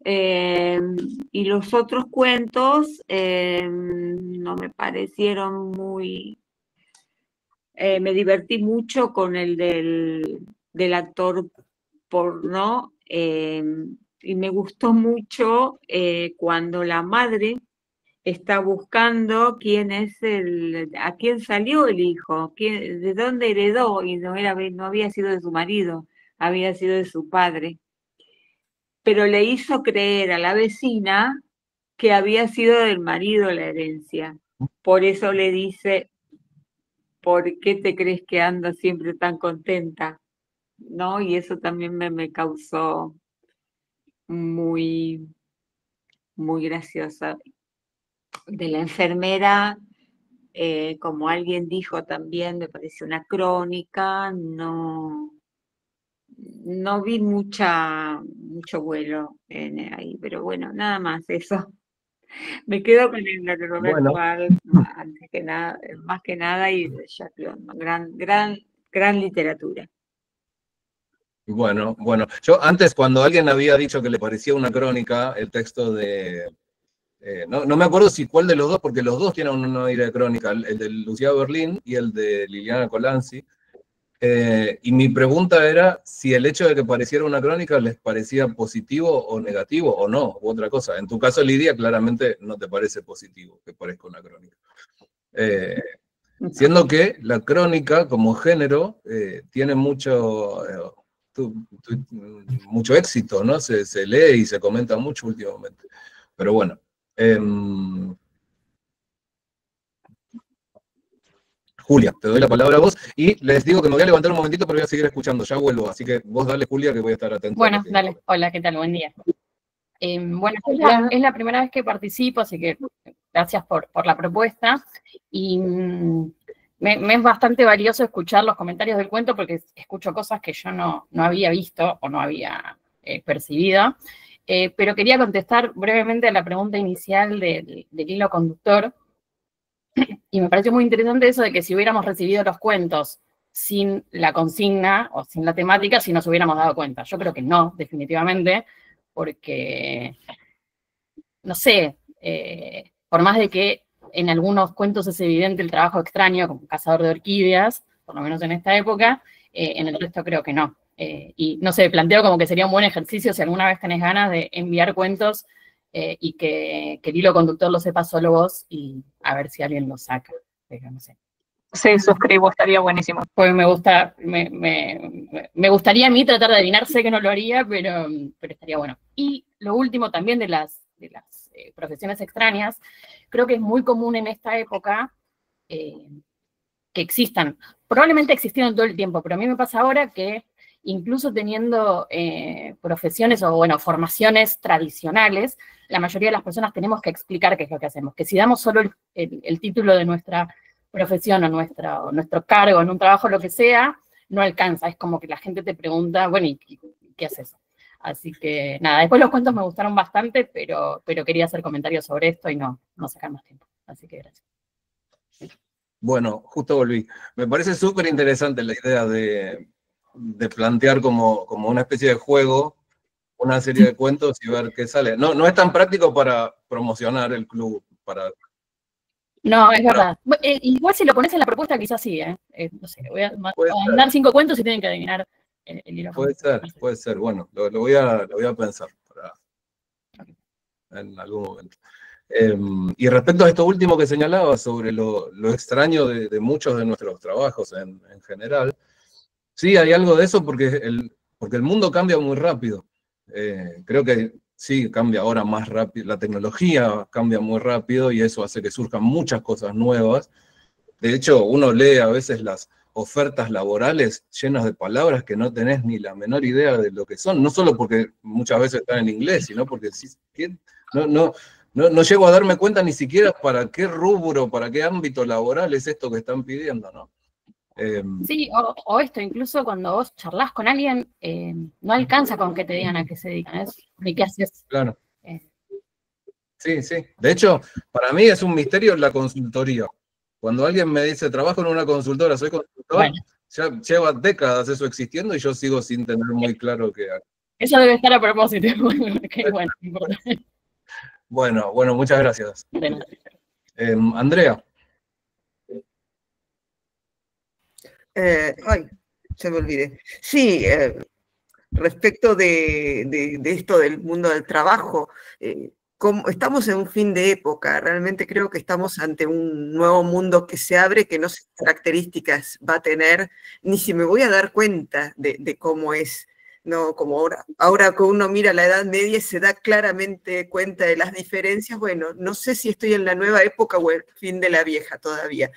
Y los otros cuentos no me parecieron muy... me divertí mucho con el del actor porno, y me gustó mucho cuando la madre está buscando a quién salió el hijo, de dónde heredó, y no había sido de su marido, había sido de su padre. Pero le hizo creer a la vecina que había sido del marido la herencia. Por eso le dice: ¿por qué te crees que ando siempre tan contenta? ¿No? Y eso también me causó muy, muy graciosa. de la enfermera, como alguien dijo también, me pareció una crónica, no vi mucho vuelo ahí, pero bueno, nada más eso. Me quedo con el Roberto Arlt, antes que nada, más que nada, y de Jack London, gran literatura. Bueno, yo antes cuando alguien había dicho que le parecía una crónica, el texto de... no me acuerdo si cuál de los dos, porque los dos tienen un aire de crónica, el de Lucía Berlín y el de Liliana Colanzi. Y mi pregunta era si el hecho de que pareciera una crónica les parecía positivo o negativo o no, u otra cosa. En tu caso, Lidia, claramente no te parece positivo que parezca una crónica. Siendo que la crónica como género tiene mucho éxito, ¿no? Se lee y se comenta mucho últimamente. Pero bueno. Julia, te doy la palabra a vos y les digo que me voy a levantar un momentito, pero voy a seguir escuchando, ya vuelvo, así que vos dale, Julia, que voy a estar atento. Bueno, dale, hola, ¿qué tal? Buen día. Bueno, es la primera vez que participo, así que gracias por la propuesta, y me es bastante valioso escuchar los comentarios del cuento porque escucho cosas que yo no había visto o no había percibido, pero quería contestar brevemente a la pregunta inicial del hilo conductor. Y me pareció muy interesante eso de que si hubiéramos recibido los cuentos sin la consigna o sin la temática, si nos hubiéramos dado cuenta. Yo creo que no, definitivamente, porque, no sé, por más de que en algunos cuentos es evidente el trabajo extraño, como Cazador de Orquídeas, por lo menos en esta época, en el resto creo que no. Y no sé, planteo como que sería un buen ejercicio si alguna vez tenés ganas de enviar cuentos y que el hilo conductor lo sepa solo vos y a ver si alguien lo saca, pero no sé. Sí, suscribo, estaría buenísimo. Pues me gustaría a mí tratar de adivinar, sé que no lo haría, pero estaría bueno. Y lo último también de las profesiones extrañas, creo que es muy común en esta época que existan. Probablemente existieron todo el tiempo, pero a mí me pasa ahora que incluso teniendo profesiones o, bueno, formaciones tradicionales, la mayoría de las personas tenemos que explicar qué es lo que hacemos. Que si damos solo el título de nuestra profesión o nuestro cargo en un trabajo, lo que sea, no alcanza. Es como que la gente te pregunta, bueno, ¿y qué haces? Así que, nada, después los cuentos me gustaron bastante, pero quería hacer comentarios sobre esto y no sacar más tiempo. Así que gracias. Bueno, justo volví. Me parece súper interesante la idea de plantear como una especie de juego una serie de cuentos y ver qué sale. No es tan práctico para promocionar el club. No, es verdad. Igual si lo pones en la propuesta quizás sí, no sé, voy a mandar 5 cuentos y tienen que adivinar el hilo. Puede ser. Bueno, lo voy a pensar en algún momento. Y respecto a esto último que señalaba sobre lo extraño de muchos de nuestros trabajos en general, sí, hay algo de eso porque el mundo cambia muy rápido. Creo que sí, cambia ahora más rápido, la tecnología cambia muy rápido y eso hace que surjan muchas cosas nuevas. De hecho, uno lee a veces las ofertas laborales llenas de palabras que no tenés ni la menor idea de lo que son, no solo porque muchas veces están en inglés, sino porque no llego a darme cuenta ni siquiera para qué rubro, para qué ámbito laboral es esto que están pidiendo, ¿no? Sí, o esto, incluso cuando vos charlas con alguien, no alcanza con que te digan a qué se dedican, ni qué haces. Claro. Sí. De hecho, para mí es un misterio la consultoría. Cuando alguien me dice, trabajo en una consultora, soy consultor, bueno, ya lleva décadas eso existiendo y yo sigo sin tener muy claro qué hago. Eso debe estar a propósito. Bueno, muchas gracias. Andrea. Se me olvidé. Sí, respecto de esto del mundo del trabajo, como estamos en un fin de época, realmente creo que estamos ante un nuevo mundo que se abre, que no sé qué características va a tener, ni si me voy a dar cuenta de cómo es, ¿no? Como ahora que uno mira la Edad Media y se da claramente cuenta de las diferencias, bueno, no sé si estoy en la nueva época o el fin de la vieja todavía.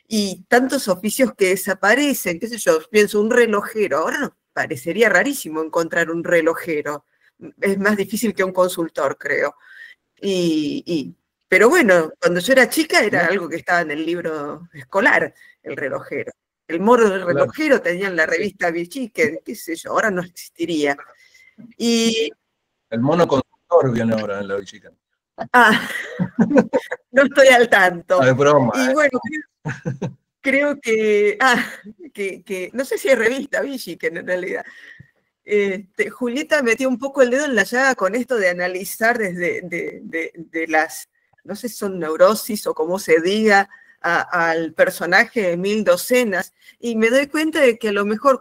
Y tantos oficios que desaparecen, qué sé yo, pienso un relojero, ahora nos parecería rarísimo encontrar un relojero, es más difícil que un consultor, creo. Y Pero bueno, cuando yo era chica era algo que estaba en el libro escolar, el relojero. El moro del Claro. relojero tenía en la revista Vichy, que qué sé yo, ahora no existiría. Y, El mono conductor viene ahora en la Chica. no estoy al tanto. No es broma, Y bueno, creo que, no sé si es revista Vichy, que en realidad. Julieta metió un poco el dedo en la llaga con esto de analizar desde de las, no sé si son neurosis o como se diga, al personaje de Mil Docenas, y me doy cuenta de que a lo mejor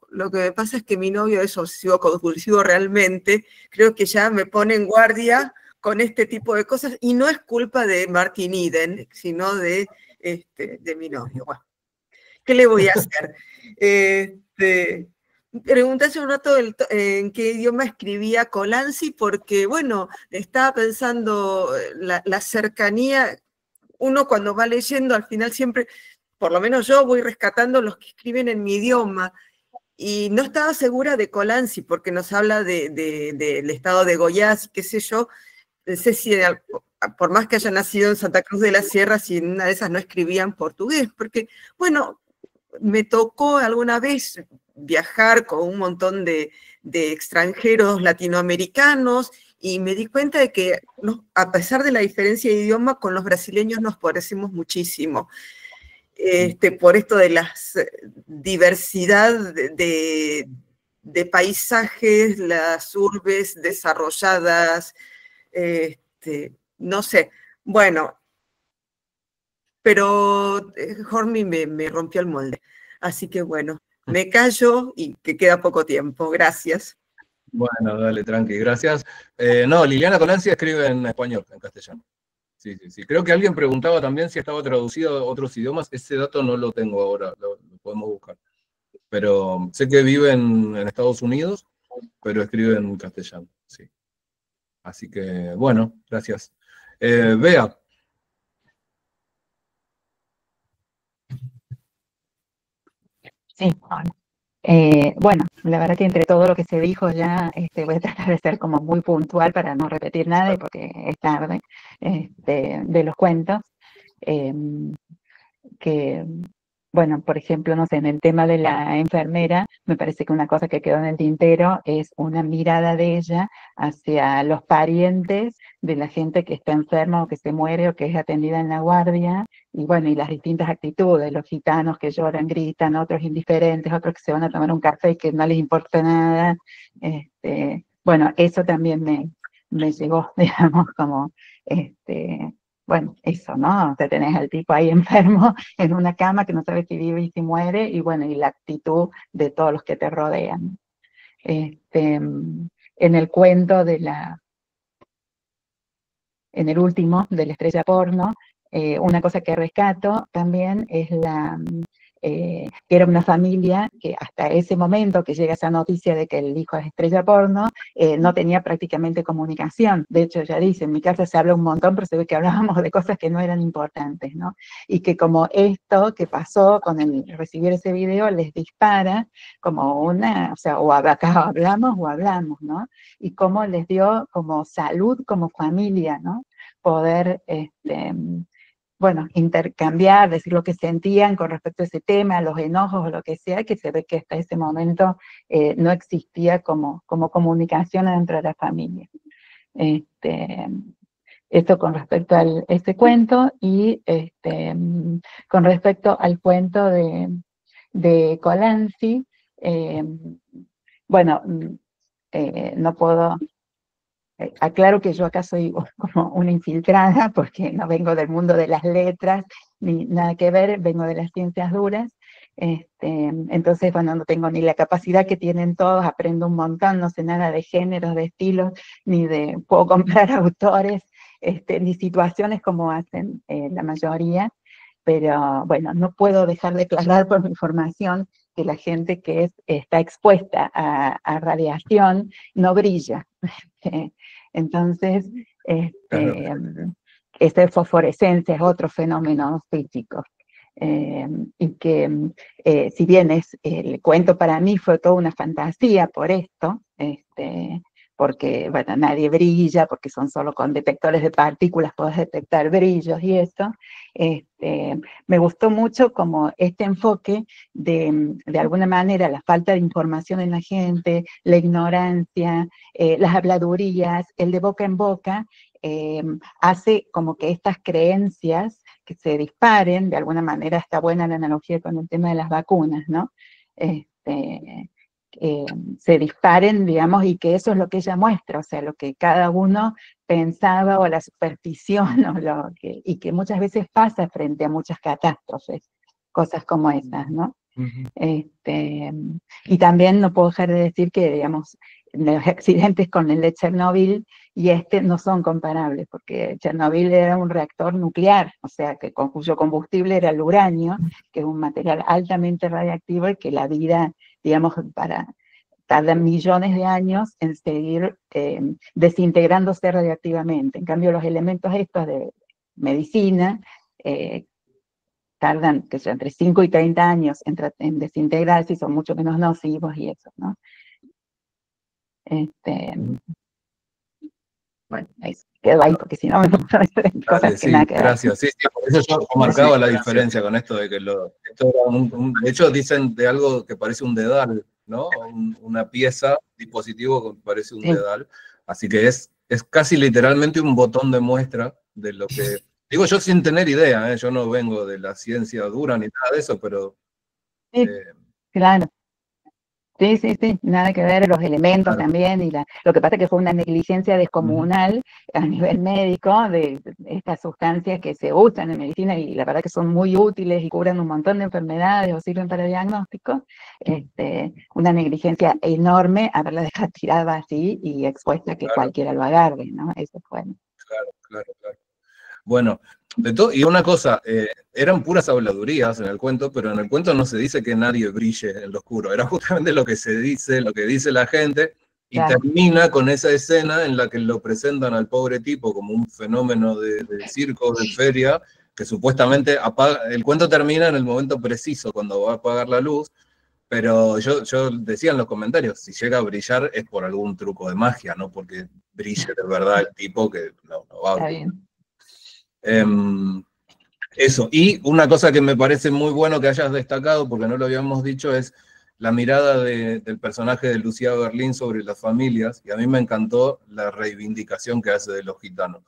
lo que me pasa es que mi novio es obsesivo compulsivo realmente, creo que ya me pone en guardia con este tipo de cosas, y no es culpa de Martin Eden, sino de mi novio. Bueno, ¿qué le voy a hacer? Pregunté hace un rato en qué idioma escribía Colanzi, porque, bueno, estaba pensando la cercanía. Uno cuando va leyendo, al final siempre, por lo menos yo voy rescatando los que escriben en mi idioma, y no estaba segura de Colanzi, porque nos habla del estado de Goiás, qué sé yo, no sé si por más que haya nacido en Santa Cruz de la Sierra, si en una de esas no escribían portugués, porque, bueno, me tocó alguna vez viajar con un montón de extranjeros latinoamericanos, y me di cuenta de que, a pesar de la diferencia de idioma, con los brasileños nos parecemos muchísimo. Por esto de la diversidad de paisajes, las urbes desarrolladas, no sé. Bueno, pero Hormy me rompió el molde. Así que bueno, me callo y que queda poco tiempo. Gracias. Bueno, dale, tranqui, gracias. No, Liliana Colanzi escribe en español, en castellano. Sí, sí, sí. Creo que alguien preguntaba también si estaba traducido a otros idiomas. Ese dato no lo tengo ahora, lo podemos buscar. Pero sé que vive en Estados Unidos, pero escribe en castellano, sí. Así que, bueno, gracias. Bea. Sí, hola. Bueno, la verdad que entre todo lo que se dijo ya voy a tratar de ser como muy puntual para no repetir nada y porque es tarde, de los cuentos. Que, bueno, por ejemplo, no sé, en el tema de la enfermera, me parece que una cosa que quedó en el tintero es una mirada de ella hacia los parientes de la gente que está enferma o que se muere o que es atendida en la guardia, y bueno, y las distintas actitudes, los gitanos que lloran, gritan, otros indiferentes, otros que se van a tomar un café y que no les importa nada. Bueno, eso también me llegó, digamos, como, bueno, eso, ¿no? O sea, tenés al tipo ahí enfermo en una cama que no sabe si vive y si muere, y bueno, y la actitud de todos los que te rodean. En el cuento en el último, de la estrella porno, una cosa que rescato también es que era una familia que hasta ese momento que llega esa noticia de que el hijo es estrella porno, no tenía prácticamente comunicación. De hecho, ya dice, en mi casa se habla un montón, pero se ve que hablábamos de cosas que no eran importantes, ¿no? Y que como esto que pasó con el recibir ese video les dispara como o sea, o acá hablamos, ¿no? Y cómo les dio como salud como familia, ¿no? Poder, bueno, intercambiar, decir lo que sentían con respecto a ese tema, los enojos o lo que sea, que se ve que hasta ese momento no existía como comunicación dentro de la familia. Esto con respecto a este cuento, y con respecto al cuento de Colanzi, bueno, no puedo... Aclaro que yo acá soy como una infiltrada porque no vengo del mundo de las letras ni nada que ver, vengo de las ciencias duras. Entonces, bueno, no tengo ni la capacidad que tienen todos, aprendo un montón, no sé nada de géneros, de estilos, puedo comprar autores, ni situaciones como hacen la mayoría, pero bueno, no puedo dejar de aclarar por mi formación que la gente que está expuesta a radiación no brilla. Entonces, fosforescencia es otro fenómeno físico. Y que si bien el cuento para mí fue toda una fantasía por esto, porque, bueno, nadie brilla, porque son solo con detectores de partículas, podés detectar brillos y eso. Me gustó mucho como este enfoque de alguna manera, la falta de información en la gente, la ignorancia, las habladurías, el de boca en boca, hace como que estas creencias que se disparen, de alguna manera está buena la analogía con el tema de las vacunas, ¿no? Se disparen, digamos, y que eso es lo que ella muestra, o sea, lo que cada uno pensaba o la superstición, y que muchas veces pasa frente a muchas catástrofes, cosas como esas, ¿no? Y también no puedo dejar de decir que, digamos, los accidentes con el de Chernobyl y no son comparables, porque Chernobyl era un reactor nuclear, o sea, cuyo combustible era el uranio, que es un material altamente radiactivo y que la vida, digamos, tardan millones de años en seguir desintegrándose radiactivamente. En cambio, los elementos estos de medicina tardan entre 5 y 30 años en desintegrarse y son mucho menos nocivos y eso, ¿no? Bueno, quedo ahí porque si no me pongo a decir cosas que nada que ver. Gracias. Sí, por eso yo marcaba la diferencia con esto de que esto era de hecho dicen de algo que parece un dedal, ¿no? Una pieza, dispositivo que parece un dedal. Así que es casi literalmente un botón de muestra de lo que... Digo yo sin tener idea, yo no vengo de la ciencia dura ni nada de eso, pero... Claro. Sí, nada que ver, los elementos también, lo que pasa es que fue una negligencia descomunal a nivel médico de estas sustancias que se usan en medicina y la verdad que son muy útiles y curan un montón de enfermedades o sirven para diagnósticos, una negligencia enorme haberla dejado tirada así y expuesta a que cualquiera lo agarre, ¿no? Eso fue. Claro. Bueno, y una cosa, eran puras habladurías en el cuento, pero en el cuento no se dice que nadie brille en lo oscuro, era justamente lo que se dice, lo que dice la gente, y termina con esa escena en la que lo presentan al pobre tipo como un fenómeno de circo, de feria, que supuestamente el cuento termina en el momento preciso, cuando va a apagar la luz, pero yo decía en los comentarios, si llega a brillar es por algún truco de magia, no porque brille de verdad el tipo que no va a brillar. Eso, y una cosa que me parece muy bueno que hayas destacado, porque no lo habíamos dicho, es la mirada del personaje de Lucía Berlín sobre las familias, y a mí me encantó la reivindicación que hace de los gitanos,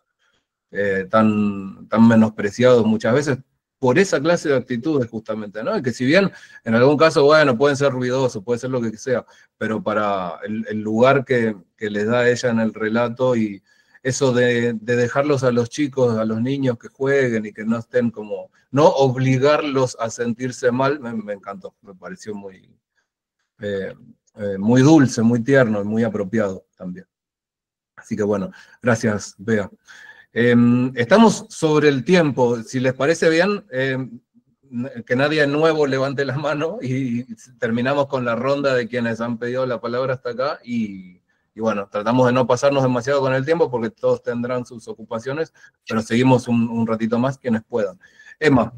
tan menospreciados muchas veces por esa clase de actitudes justamente, ¿no? Y que si bien en algún caso, bueno, pueden ser ruidosos, puede ser lo que sea, pero para el lugar que les da ella en el relato y eso de dejarlos a los chicos, a los niños que jueguen y que no estén como, no obligarlos a sentirse mal, me encantó, me pareció muy dulce, muy tierno y muy apropiado también. Así que bueno, gracias, Bea. Estamos sobre el tiempo, si les parece bien, que nadie nuevo levante la mano y terminamos con la ronda de quienes han pedido la palabra hasta acá y bueno, tratamos de no pasarnos demasiado con el tiempo porque todos tendrán sus ocupaciones, pero seguimos un ratito más quienes puedan. Emma.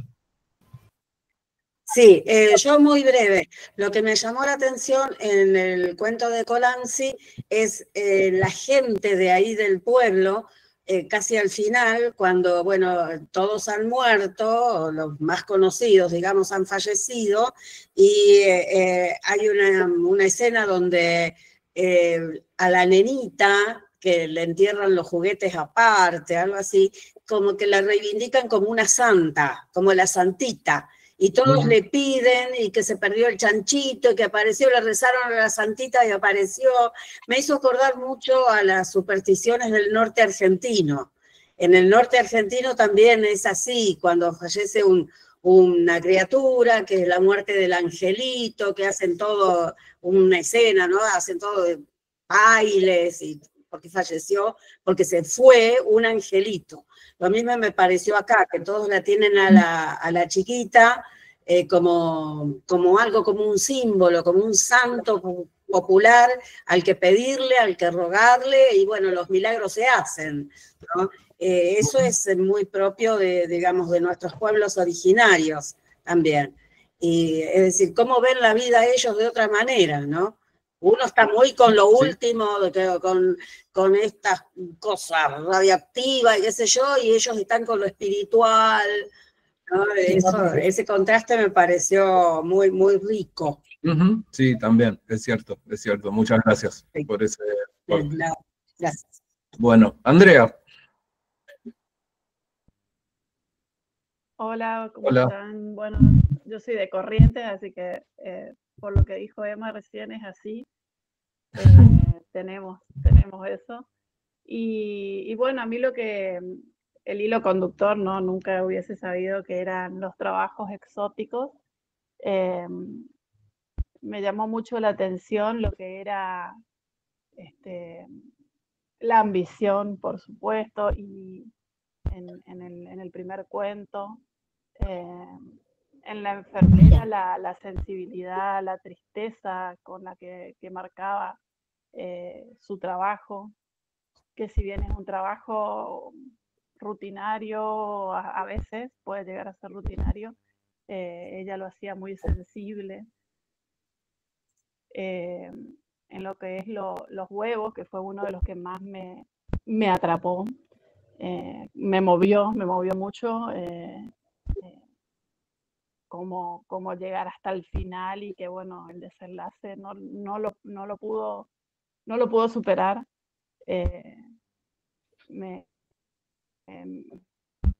Sí, yo muy breve. Lo que me llamó la atención en el cuento de Colanzi es la gente de ahí del pueblo, casi al final, cuando, bueno, todos han muerto, los más conocidos, digamos, han fallecido, y hay una escena donde a la nenita, que le entierran los juguetes aparte, algo así, como que la reivindican como una santa, como la santita, y todos le piden y que se perdió el chanchito, y que apareció, le rezaron a la santita y apareció. Me hizo acordar mucho a las supersticiones del norte argentino. En el norte argentino también es así, cuando fallece una criatura, que es la muerte del angelito, que hacen todo una escena, ¿no? Hacen todo de bailes, y porque falleció, porque se fue un angelito. Lo mismo me pareció acá, que todos la tienen a la chiquita como algo, como un símbolo, como un santo popular al que pedirle, al que rogarle, y bueno, los milagros se hacen, ¿no? Eso es muy propio digamos, de nuestros pueblos originarios también. Y, es decir, cómo ven la vida ellos de otra manera, ¿no? uno está muy con lo último, con estas cosas radioactivas y qué sé yo, y ellos están con lo espiritual, ¿no? Ese contraste me pareció muy, muy rico. Sí, también, es cierto. Muchas gracias por ese. Gracias. Bueno, Andrea. Hola, ¿cómo Hola. están? Bueno, yo soy de Corrientes, así que por lo que dijo Emma recién es así. Tenemos eso. Y bueno, a mí el hilo conductor, ¿no? Nunca hubiese sabido que eran los trabajos exóticos. Me llamó mucho la atención lo que era la ambición, por supuesto, y en el primer cuento, en la enfermera, la sensibilidad, la tristeza con la que marcaba su trabajo, que si bien es un trabajo rutinario, a veces puede llegar a ser rutinario, ella lo hacía muy sensible. En lo que es los huevos, que fue uno de los que más me atrapó, me movió mucho, cómo llegar hasta el final y que bueno, el desenlace no lo pudo superar.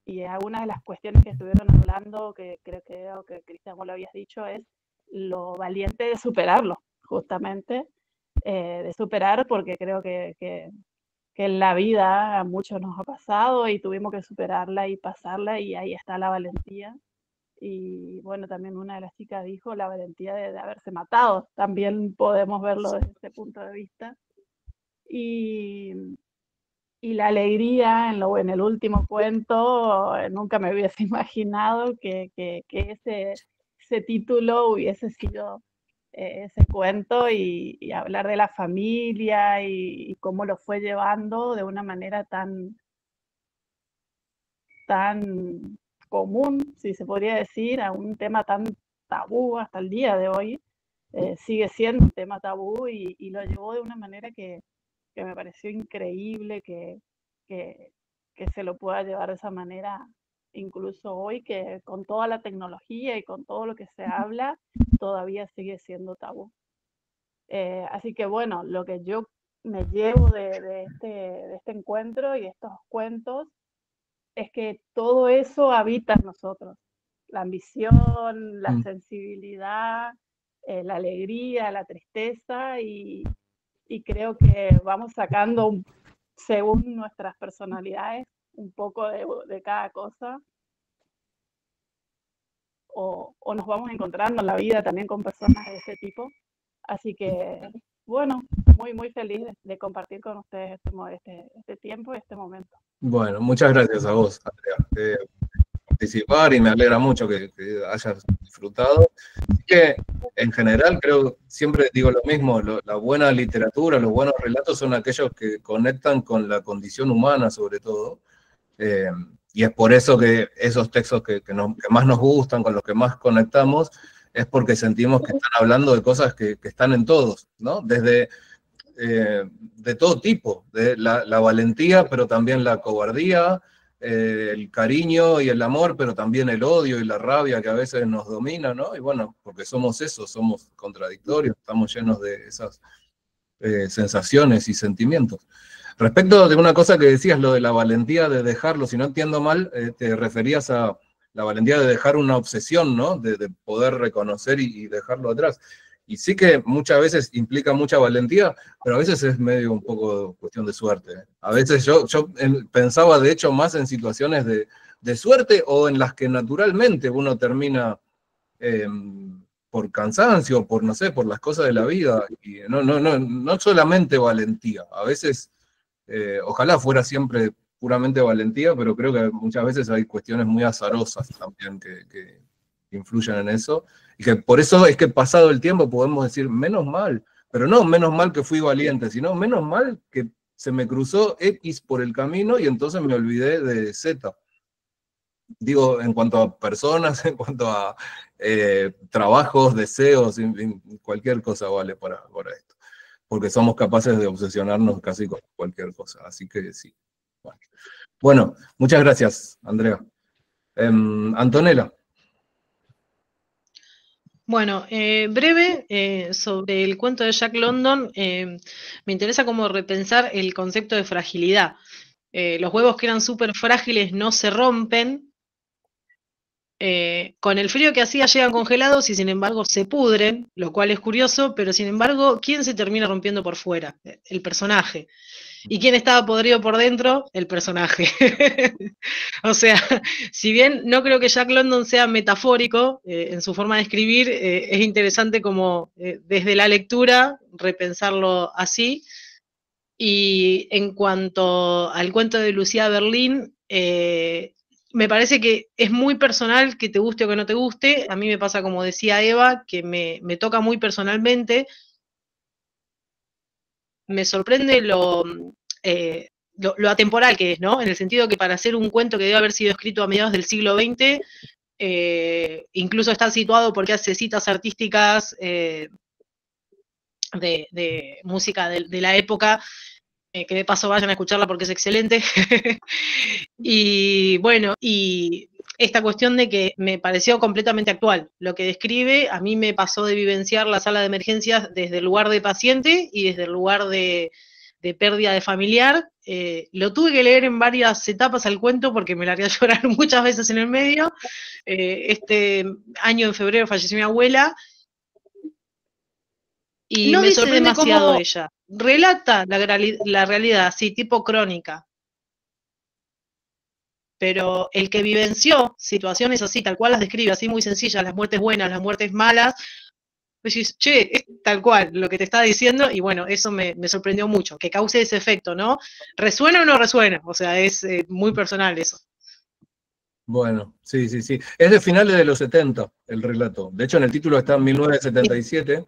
Y algunas de las cuestiones que estuvieron hablando, que creo que Cristian, vos lo habías dicho, es lo valiente de superarlo, justamente, de superar, porque creo que en la vida a muchos nos ha pasado y tuvimos que superarla y pasarla, y ahí está la valentía. Y bueno, también una de las chicas dijo la valentía de haberse matado, también podemos verlo desde ese punto de vista. Y la alegría en el último cuento, nunca me hubiese imaginado que ese título hubiese sido ese cuento, y hablar de la familia y cómo lo fue llevando de una manera tan común, si se podría decir, a un tema tan tabú hasta el día de hoy. Sigue siendo un tema tabú, y lo llevó de una manera que me pareció increíble que se lo pueda llevar de esa manera, incluso hoy, que con toda la tecnología y con todo lo que se habla, todavía sigue siendo tabú. Así que bueno, lo que yo me llevo de este encuentro y estos cuentos es que todo eso habita en nosotros. La ambición, la sensibilidad, la alegría, la tristeza, y creo que vamos sacando, según nuestras personalidades, un poco de cada cosa, o nos vamos encontrando en la vida también con personas de ese tipo. Así que, bueno, muy, muy feliz de compartir con ustedes este tiempo y este momento. Bueno, muchas gracias a vos, Andrea, participar, y me alegra mucho que hayas disfrutado. Así que, en general, creo, siempre digo lo mismo, la buena literatura, los buenos relatos son aquellos que conectan con la condición humana, sobre todo, y es por eso que esos textos que más nos gustan, con los que más conectamos, es porque sentimos que están hablando de cosas que están en todos, ¿no? Desde de todo tipo, de la valentía, pero también la cobardía, el cariño y el amor, pero también el odio y la rabia que a veces nos domina, ¿no? Y bueno, porque somos eso, somos contradictorios, estamos llenos de esas sensaciones y sentimientos. Respecto de una cosa que decías, lo de la valentía de dejarlo, si no entiendo mal, te referías a la valentía de dejar una obsesión, ¿no? De poder reconocer y dejarlo atrás. Y sí que muchas veces implica mucha valentía, pero a veces es medio un poco cuestión de suerte. A veces yo pensaba, de hecho, más en situaciones de suerte, o en las que naturalmente uno termina por cansancio, por no sé, por las cosas de la vida. Y no solamente valentía. A veces, ojalá fuera siempre puramente valentía, pero creo que muchas veces hay cuestiones muy azarosas también que influyen en eso. Y que por eso es que pasado el tiempo podemos decir, menos mal, pero no menos mal que fui valiente, sino menos mal que se me cruzó X por el camino y entonces me olvidé de Z. Digo, en cuanto a personas, en cuanto a trabajos, deseos, cualquier cosa vale para esto. porque somos capaces de obsesionarnos casi con cualquier cosa, así que sí. Bueno, muchas gracias, Andrea. Antonella. Bueno, breve sobre el cuento de Jack London. Me interesa como repensar el concepto de fragilidad. Los huevos que eran súper frágiles no se rompen. Con el frío que hacía llegan congelados y sin embargo se pudren, lo cual es curioso, pero sin embargo, ¿quién se termina rompiendo por fuera? El personaje. ¿Y quién estaba podrido por dentro? El personaje. O sea, si bien no creo que Jack London sea metafórico en su forma de escribir, es interesante como desde la lectura repensarlo así. Y en cuanto al cuento de Lucía Berlín, me parece que es muy personal, que te guste o que no te guste. A mí me pasa, como decía Eva, que me toca muy personalmente. Me sorprende lo atemporal que es, ¿no? En el sentido que para hacer un cuento que debe haber sido escrito a mediados del siglo XX, incluso está situado porque hace citas artísticas de música de la época, que de paso vayan a escucharla porque es excelente. Y bueno, y esta cuestión de que me pareció completamente actual. Lo que describe, a mí me pasó de vivenciar la sala de emergencias desde el lugar de paciente y desde el lugar de pérdida de familiar. Lo tuve que leer en varias etapas al cuento porque me largué a llorar muchas veces en el medio. Este año, en febrero, falleció mi abuela. Y no me sorprende demasiado cómo ella. Relata la realidad, sí, tipo crónica. Pero el que vivenció situaciones así, tal cual las describe, así muy sencillas, las muertes buenas, las muertes malas, pues dices, che, es tal cual lo que te está diciendo, y bueno, eso me sorprendió mucho, que cause ese efecto, ¿no? ¿Resuena o no resuena? O sea, es muy personal eso. Bueno, sí, sí, sí. Es de finales de los 70 el relato. De hecho, en el título está en 1977.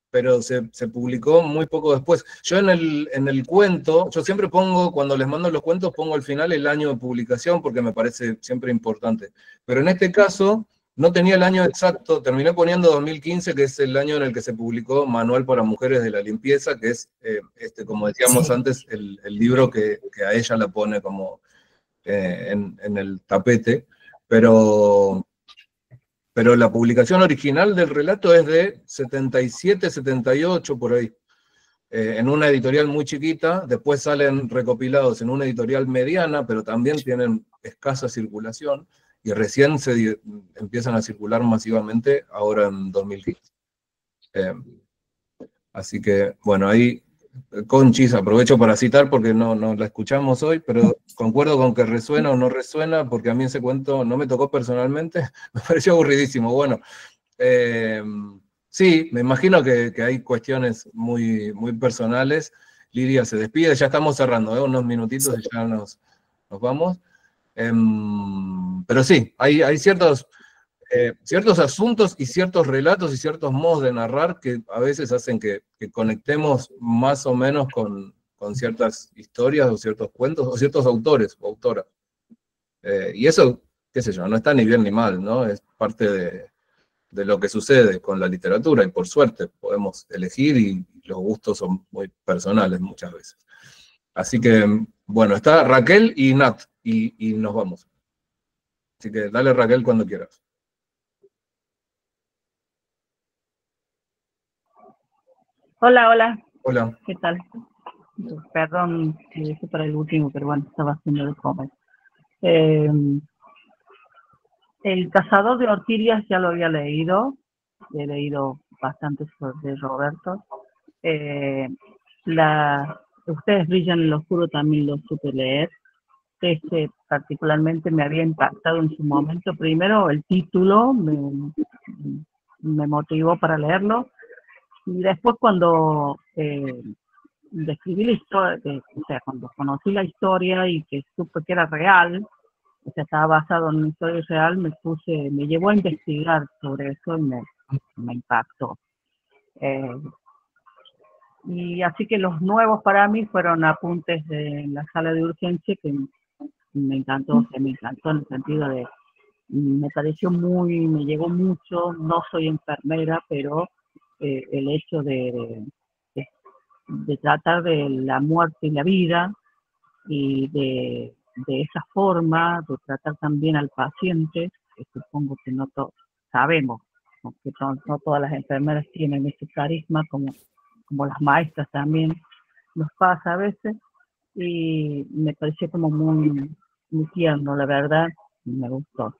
Pero se publicó muy poco después. Yo en el cuento, yo siempre pongo, cuando les mando los cuentos, pongo al final el año de publicación porque me parece siempre importante. Pero en este caso, no tenía el año exacto, terminé poniendo 2015, que es el año en el que se publicó Manual para Mujeres de la Limpieza, que es, como decíamos antes, el libro que a ella la pone como en el tapete. Pero la publicación original del relato es de 77, 78, por ahí, en una editorial muy chiquita. Después salen recopilados en una editorial mediana, pero también tienen escasa circulación, y recién se empiezan a circular masivamente ahora en 2015. Así que, bueno, ahí, Conchis, aprovecho para citar porque no la escuchamos hoy, pero concuerdo con que resuena o no resuena, porque a mí ese cuento no me tocó personalmente, me pareció aburridísimo. Bueno, sí, me imagino que hay cuestiones muy, muy personales. Lidia se despide, ya estamos cerrando, unos minutitos y ya nos vamos. Pero sí, hay ciertos asuntos y ciertos relatos y ciertos modos de narrar que a veces hacen que conectemos más o menos con ciertas historias o ciertos cuentos o ciertos autores o autoras. Y eso, qué sé yo, no está ni bien ni mal, ¿no? Es parte de lo que sucede con la literatura, y por suerte podemos elegir, y los gustos son muy personales muchas veces. Así que, bueno, está Raquel y Nat, y nos vamos. Así que dale, Raquel, cuando quieras. Hola, hola. Hola. ¿Qué tal? Perdón, lo dejé para el último, pero bueno, estaba haciendo de comer. El cazador de orquídeas ya lo había leído. He leído bastante sobre Roberto. Ustedes brillan en lo oscuro también lo supe leer. Particularmente me había impactado en su momento. Primero, el título me motivó para leerlo. Y después cuando describí la historia, o sea, cuando conocí la historia y que supe que era real, o sea, estaba basado en una historia real, me llevó a investigar sobre eso y me impactó. Y así que los nuevos para mí fueron apuntes de la sala de urgencia, que me encantó en el sentido de, me llegó mucho. No soy enfermera, pero el hecho de tratar de la muerte y la vida, y de esa forma de tratar también al paciente, que supongo que no todos sabemos, porque no todas las enfermeras tienen ese carisma, como las maestras también nos pasa a veces, y me pareció como muy tierno, la verdad, me gustó.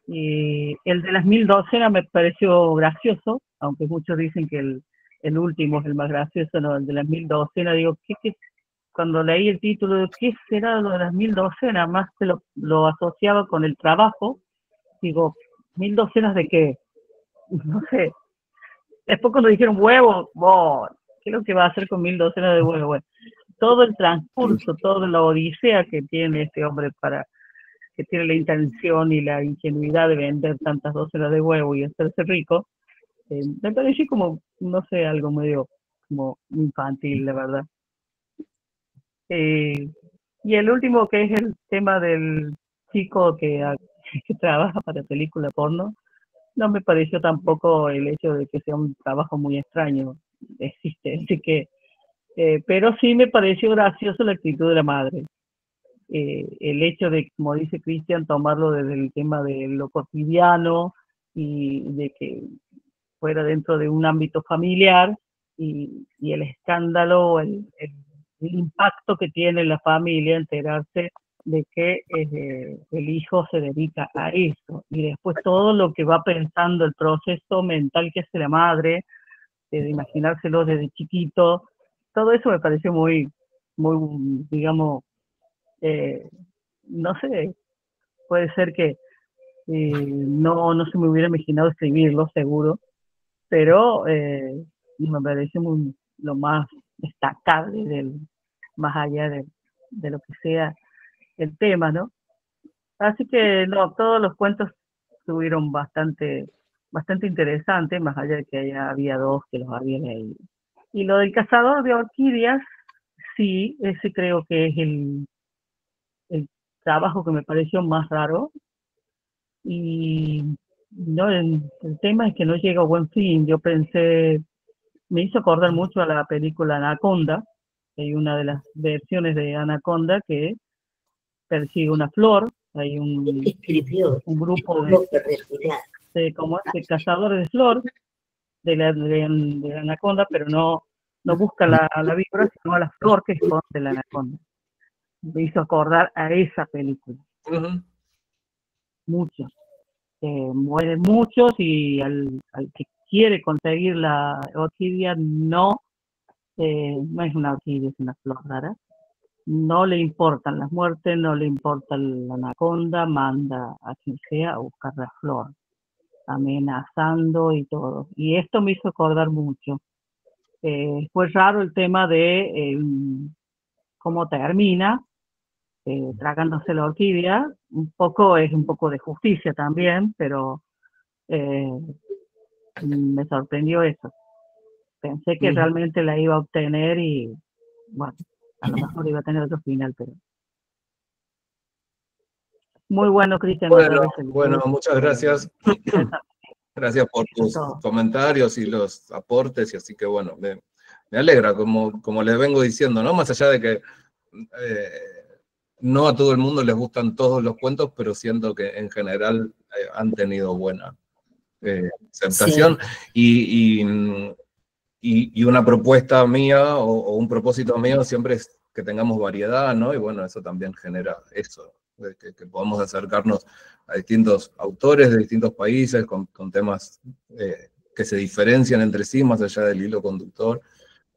Y el de las 1000 docenas me pareció gracioso, aunque muchos dicen que el último es el más gracioso, no, el de las 1000 docenas, digo, cuando leí el título, ¿qué será lo de las 1000 docenas? Más que lo asociaba con el trabajo, digo, ¿1000 docenas de qué? No sé. Después cuando dijeron huevo, ¿qué es lo que va a hacer con 1000 docenas de huevos? Bueno, todo el transcurso, toda la odisea que tiene este hombre que tiene la intención y la ingenuidad de vender tantas docenas de huevo y hacerse rico, me pareció como, no sé, algo medio como infantil, la verdad. Y el último, que es el tema del chico que trabaja para película porno, no me pareció tampoco el hecho de que sea un trabajo muy extraño, existe, así que, pero sí me pareció gracioso la actitud de la madre. El hecho de, como dice Cristian, tomarlo desde el tema de lo cotidiano y de que fuera dentro de un ámbito familiar, y el escándalo, el impacto que tiene en la familia enterarse de que el hijo se dedica a eso, y después todo lo que va pensando, el proceso mental que hace la madre, de imaginárselo desde chiquito, todo eso me pareció muy, digamos, no sé, puede ser que no se me hubiera imaginado escribirlo, seguro, pero me parece lo más destacable más allá de lo que sea el tema, ¿no? Así que no, todos los cuentos estuvieron bastante interesantes, más allá de que había 2 que los había leído. Y lo del cazador de orquídeas, sí, ese creo que es el trabajo que me pareció más raro, y no, el tema es que no llega a buen fin. Yo pensé, me hizo acordar mucho a la película Anaconda. Hay una de las versiones de Anaconda que persigue una flor, hay un grupo de cazadores de flor de la anaconda, pero no busca la víbora, sino a la flor que esconde la anaconda. Me hizo acordar a esa película. Muchos. Mueren muchos, y al que quiere conseguir la orquídea no es una orquídea, es una flor rara. No le importan las muertes, no le importa la anaconda, manda a quien sea a buscar la flor, amenazando y todo. Y esto me hizo acordar mucho. Fue raro el tema de cómo termina, tragándose la orquídea. Es un poco de justicia también, pero me sorprendió eso. Pensé que realmente la iba a obtener y, bueno, a lo mejor iba a tener otro final, pero... Muy bueno, Cristian. Bueno, muchas gracias. Gracias por tus comentarios y los aportes, y así que bueno, me alegra, como les vengo diciendo, ¿no? Más allá de que no a todo el mundo les gustan todos los cuentos, pero siento que en general han tenido buena aceptación. Sí. Y una propuesta mía o un propósito mío siempre es que tengamos variedad, ¿no? Y bueno, eso también genera eso, que podamos acercarnos a distintos autores de distintos países con temas que se diferencian entre sí, más allá del hilo conductor.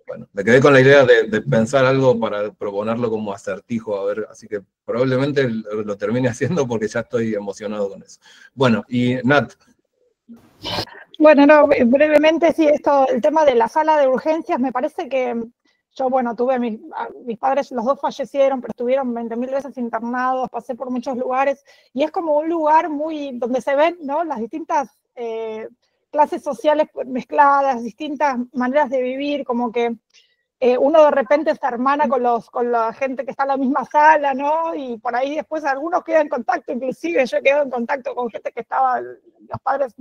Bueno, me quedé con la idea de pensar algo para proponerlo como acertijo, a ver, así que probablemente lo termine haciendo porque ya estoy emocionado con eso. Bueno, y Nat. Bueno, no, brevemente, sí, el tema de la sala de urgencias, me parece que yo, bueno, tuve mis padres, los 2 fallecieron, pero estuvieron 20.000 veces internados, pasé por muchos lugares, y es como un lugar donde se ven, ¿no?, las distintas clases sociales mezcladas, distintas maneras de vivir, como que uno de repente se hermana con la gente que está en la misma sala, ¿no? Y por ahí después algunos quedan en contacto, inclusive yo he quedado en contacto con gente que estaba, los padres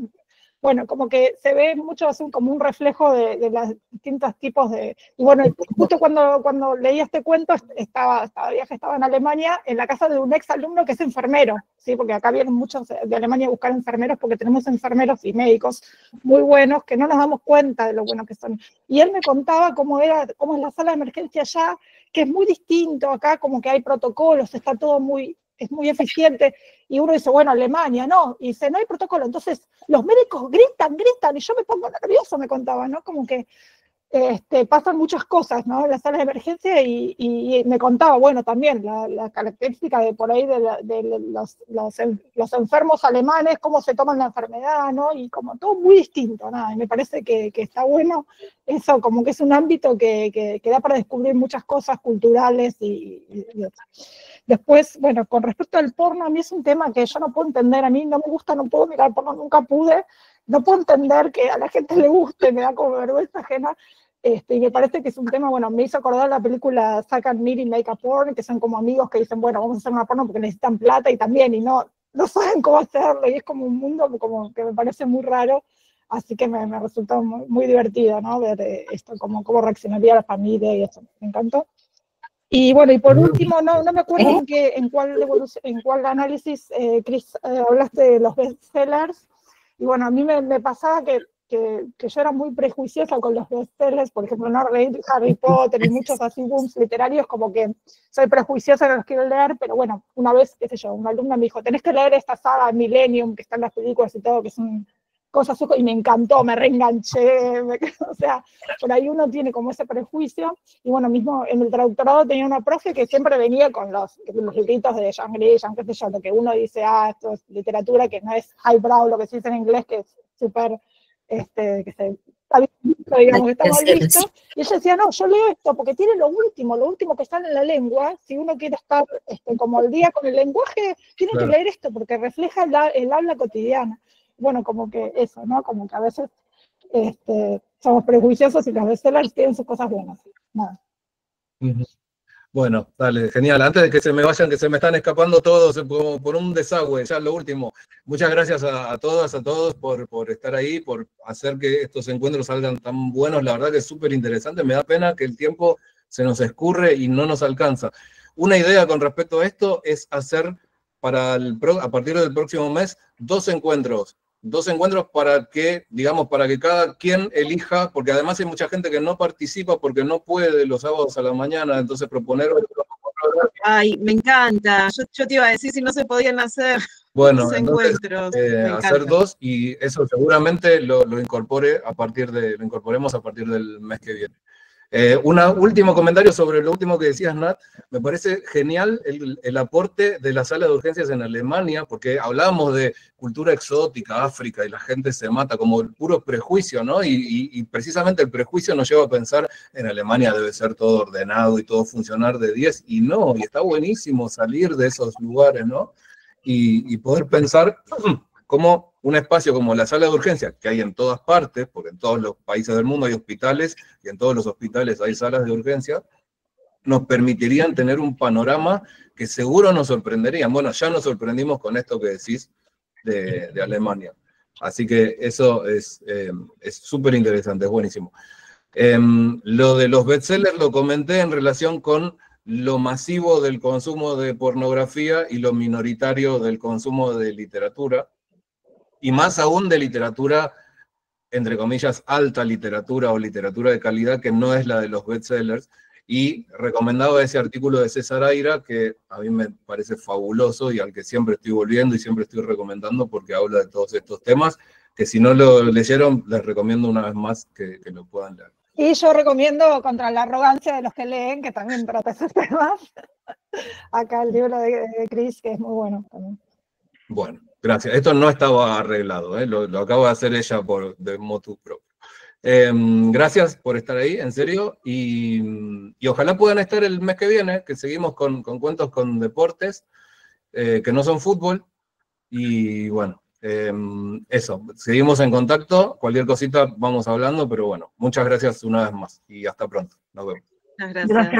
bueno, como que se ve mucho así como un reflejo de los distintos tipos de... Y bueno, justo cuando leí este cuento, estaba en Alemania, en la casa de un ex alumno que es enfermero, ¿sí? Porque acá vienen muchos de Alemania a buscar enfermeros, porque tenemos enfermeros y médicos muy buenos, que no nos damos cuenta de lo buenos que son. Y él me contaba cómo es la sala de emergencia allá, que es muy distinto acá, como que hay protocolos, está todo es muy eficiente, y uno dice, bueno, Alemania, no, y dice, no hay protocolo, entonces los médicos gritan, y yo me pongo nervioso, me contaba, ¿no? Como que pasan muchas cosas, ¿no? En la sala de emergencia, y me contaba, bueno, también la característica de por ahí de los enfermos alemanes, cómo se toman la enfermedad, ¿no? Y como todo muy distinto, ¿no? Y me parece que está bueno eso, como que es un ámbito que da para descubrir muchas cosas culturales y después, bueno, con respecto al porno, a mí es un tema que yo no puedo entender, a mí no me gusta, no puedo mirar porno, nunca pude, no puedo entender que a la gente le guste, me da como vergüenza ajena, y me parece que es un tema, bueno, me hizo acordar la película Zack and Miri Make a Porn, que son como amigos que dicen, bueno, vamos a hacer una porno porque necesitan plata y también, y no saben cómo hacerlo, y es como un mundo como que me parece muy raro, así que me resultó muy, muy divertido, ¿no? Ver esto, cómo reaccionaría la familia y eso, me encantó. Y bueno, y por último, no me acuerdo en cuál análisis, Chris, hablaste de los bestsellers. Y bueno, a mí me pasaba que yo era muy prejuiciosa con los bestsellers, por ejemplo, no leí Harry Potter y muchos así booms literarios, como que soy prejuiciosa, no los quiero leer, pero bueno, una vez, qué sé yo, una alumna me dijo, tenés que leer esta saga Millennium, que está en las películas y todo, que son cosas, y me encantó, me reenganché, o sea, por ahí uno tiene como ese prejuicio, y bueno, mismo en el traductorado tenía una profe que siempre venía con los libritos de Jean Grisham, qué sé yo, lo que uno dice, esto es literatura que no es highbrow, lo que se dice en inglés, que es súper, que se está bien visto, digamos, que está mal visto, y ella decía, no, yo leo esto porque tiene lo último que está en la lengua, si uno quiere estar como al día con el lenguaje, tiene que leer esto porque refleja el habla cotidiana. Bueno, como que eso, ¿no? Como que a veces somos prejuiciosos y los bestsellers tienen sus cosas buenas. Nada. Bueno, dale, genial. Antes de que se me vayan, que se me están escapando todos como por un desagüe, ya lo último. Muchas gracias a todas, a todos por estar ahí, por hacer que estos encuentros salgan tan buenos. La verdad que es súper interesante. Me da pena que el tiempo se nos escurre y no nos alcanza. Una idea con respecto a esto es hacer a partir del próximo mes dos encuentros para que, digamos, para que cada quien elija, porque además hay mucha gente que no participa porque no puede los sábados a la mañana, entonces proponer... Ay, me encanta, yo te iba a decir si no se podían hacer dos encuentros. Hacer dos, y eso seguramente lo incorporemos a partir del mes que viene. Un último comentario sobre lo último que decías, Nat. Me parece genial el aporte de la sala de urgencias en Alemania, porque hablábamos de cultura exótica, África, y la gente se mata como el puro prejuicio, ¿no? Y precisamente el prejuicio nos lleva a pensar en Alemania debe ser todo ordenado y todo funcionar de 10, y no, y está buenísimo salir de esos lugares, ¿no? Y poder pensar como un espacio como la sala de urgencia, que hay en todas partes, porque en todos los países del mundo hay hospitales, y en todos los hospitales hay salas de urgencia, nos permitirían tener un panorama que seguro nos sorprenderían. Bueno, ya nos sorprendimos con esto que decís de Alemania. Así que eso es súper interesante, es buenísimo. Lo de los bestsellers lo comenté en relación con lo masivo del consumo de pornografía y lo minoritario del consumo de literatura, y más aún de literatura, entre comillas, alta literatura o literatura de calidad, que no es la de los bestsellers. Y recomendaba ese artículo de César Aira, que a mí me parece fabuloso y al que siempre estoy volviendo y siempre estoy recomendando porque habla de todos estos temas, que si no lo leyeron, les recomiendo una vez más que lo puedan leer. Y yo recomiendo Contra la arrogancia de los que leen, que también trata esos temas. Acá el libro de Chris, que es muy bueno también. Bueno, gracias. Esto no estaba arreglado, lo acabo de hacer ella de motu propio. Gracias por estar ahí, en serio, y ojalá puedan estar el mes que viene, que seguimos con cuentos con deportes, que no son fútbol, y bueno, eso, seguimos en contacto, cualquier cosita vamos hablando, pero bueno, muchas gracias una vez más, y hasta pronto, nos vemos. Muchas gracias.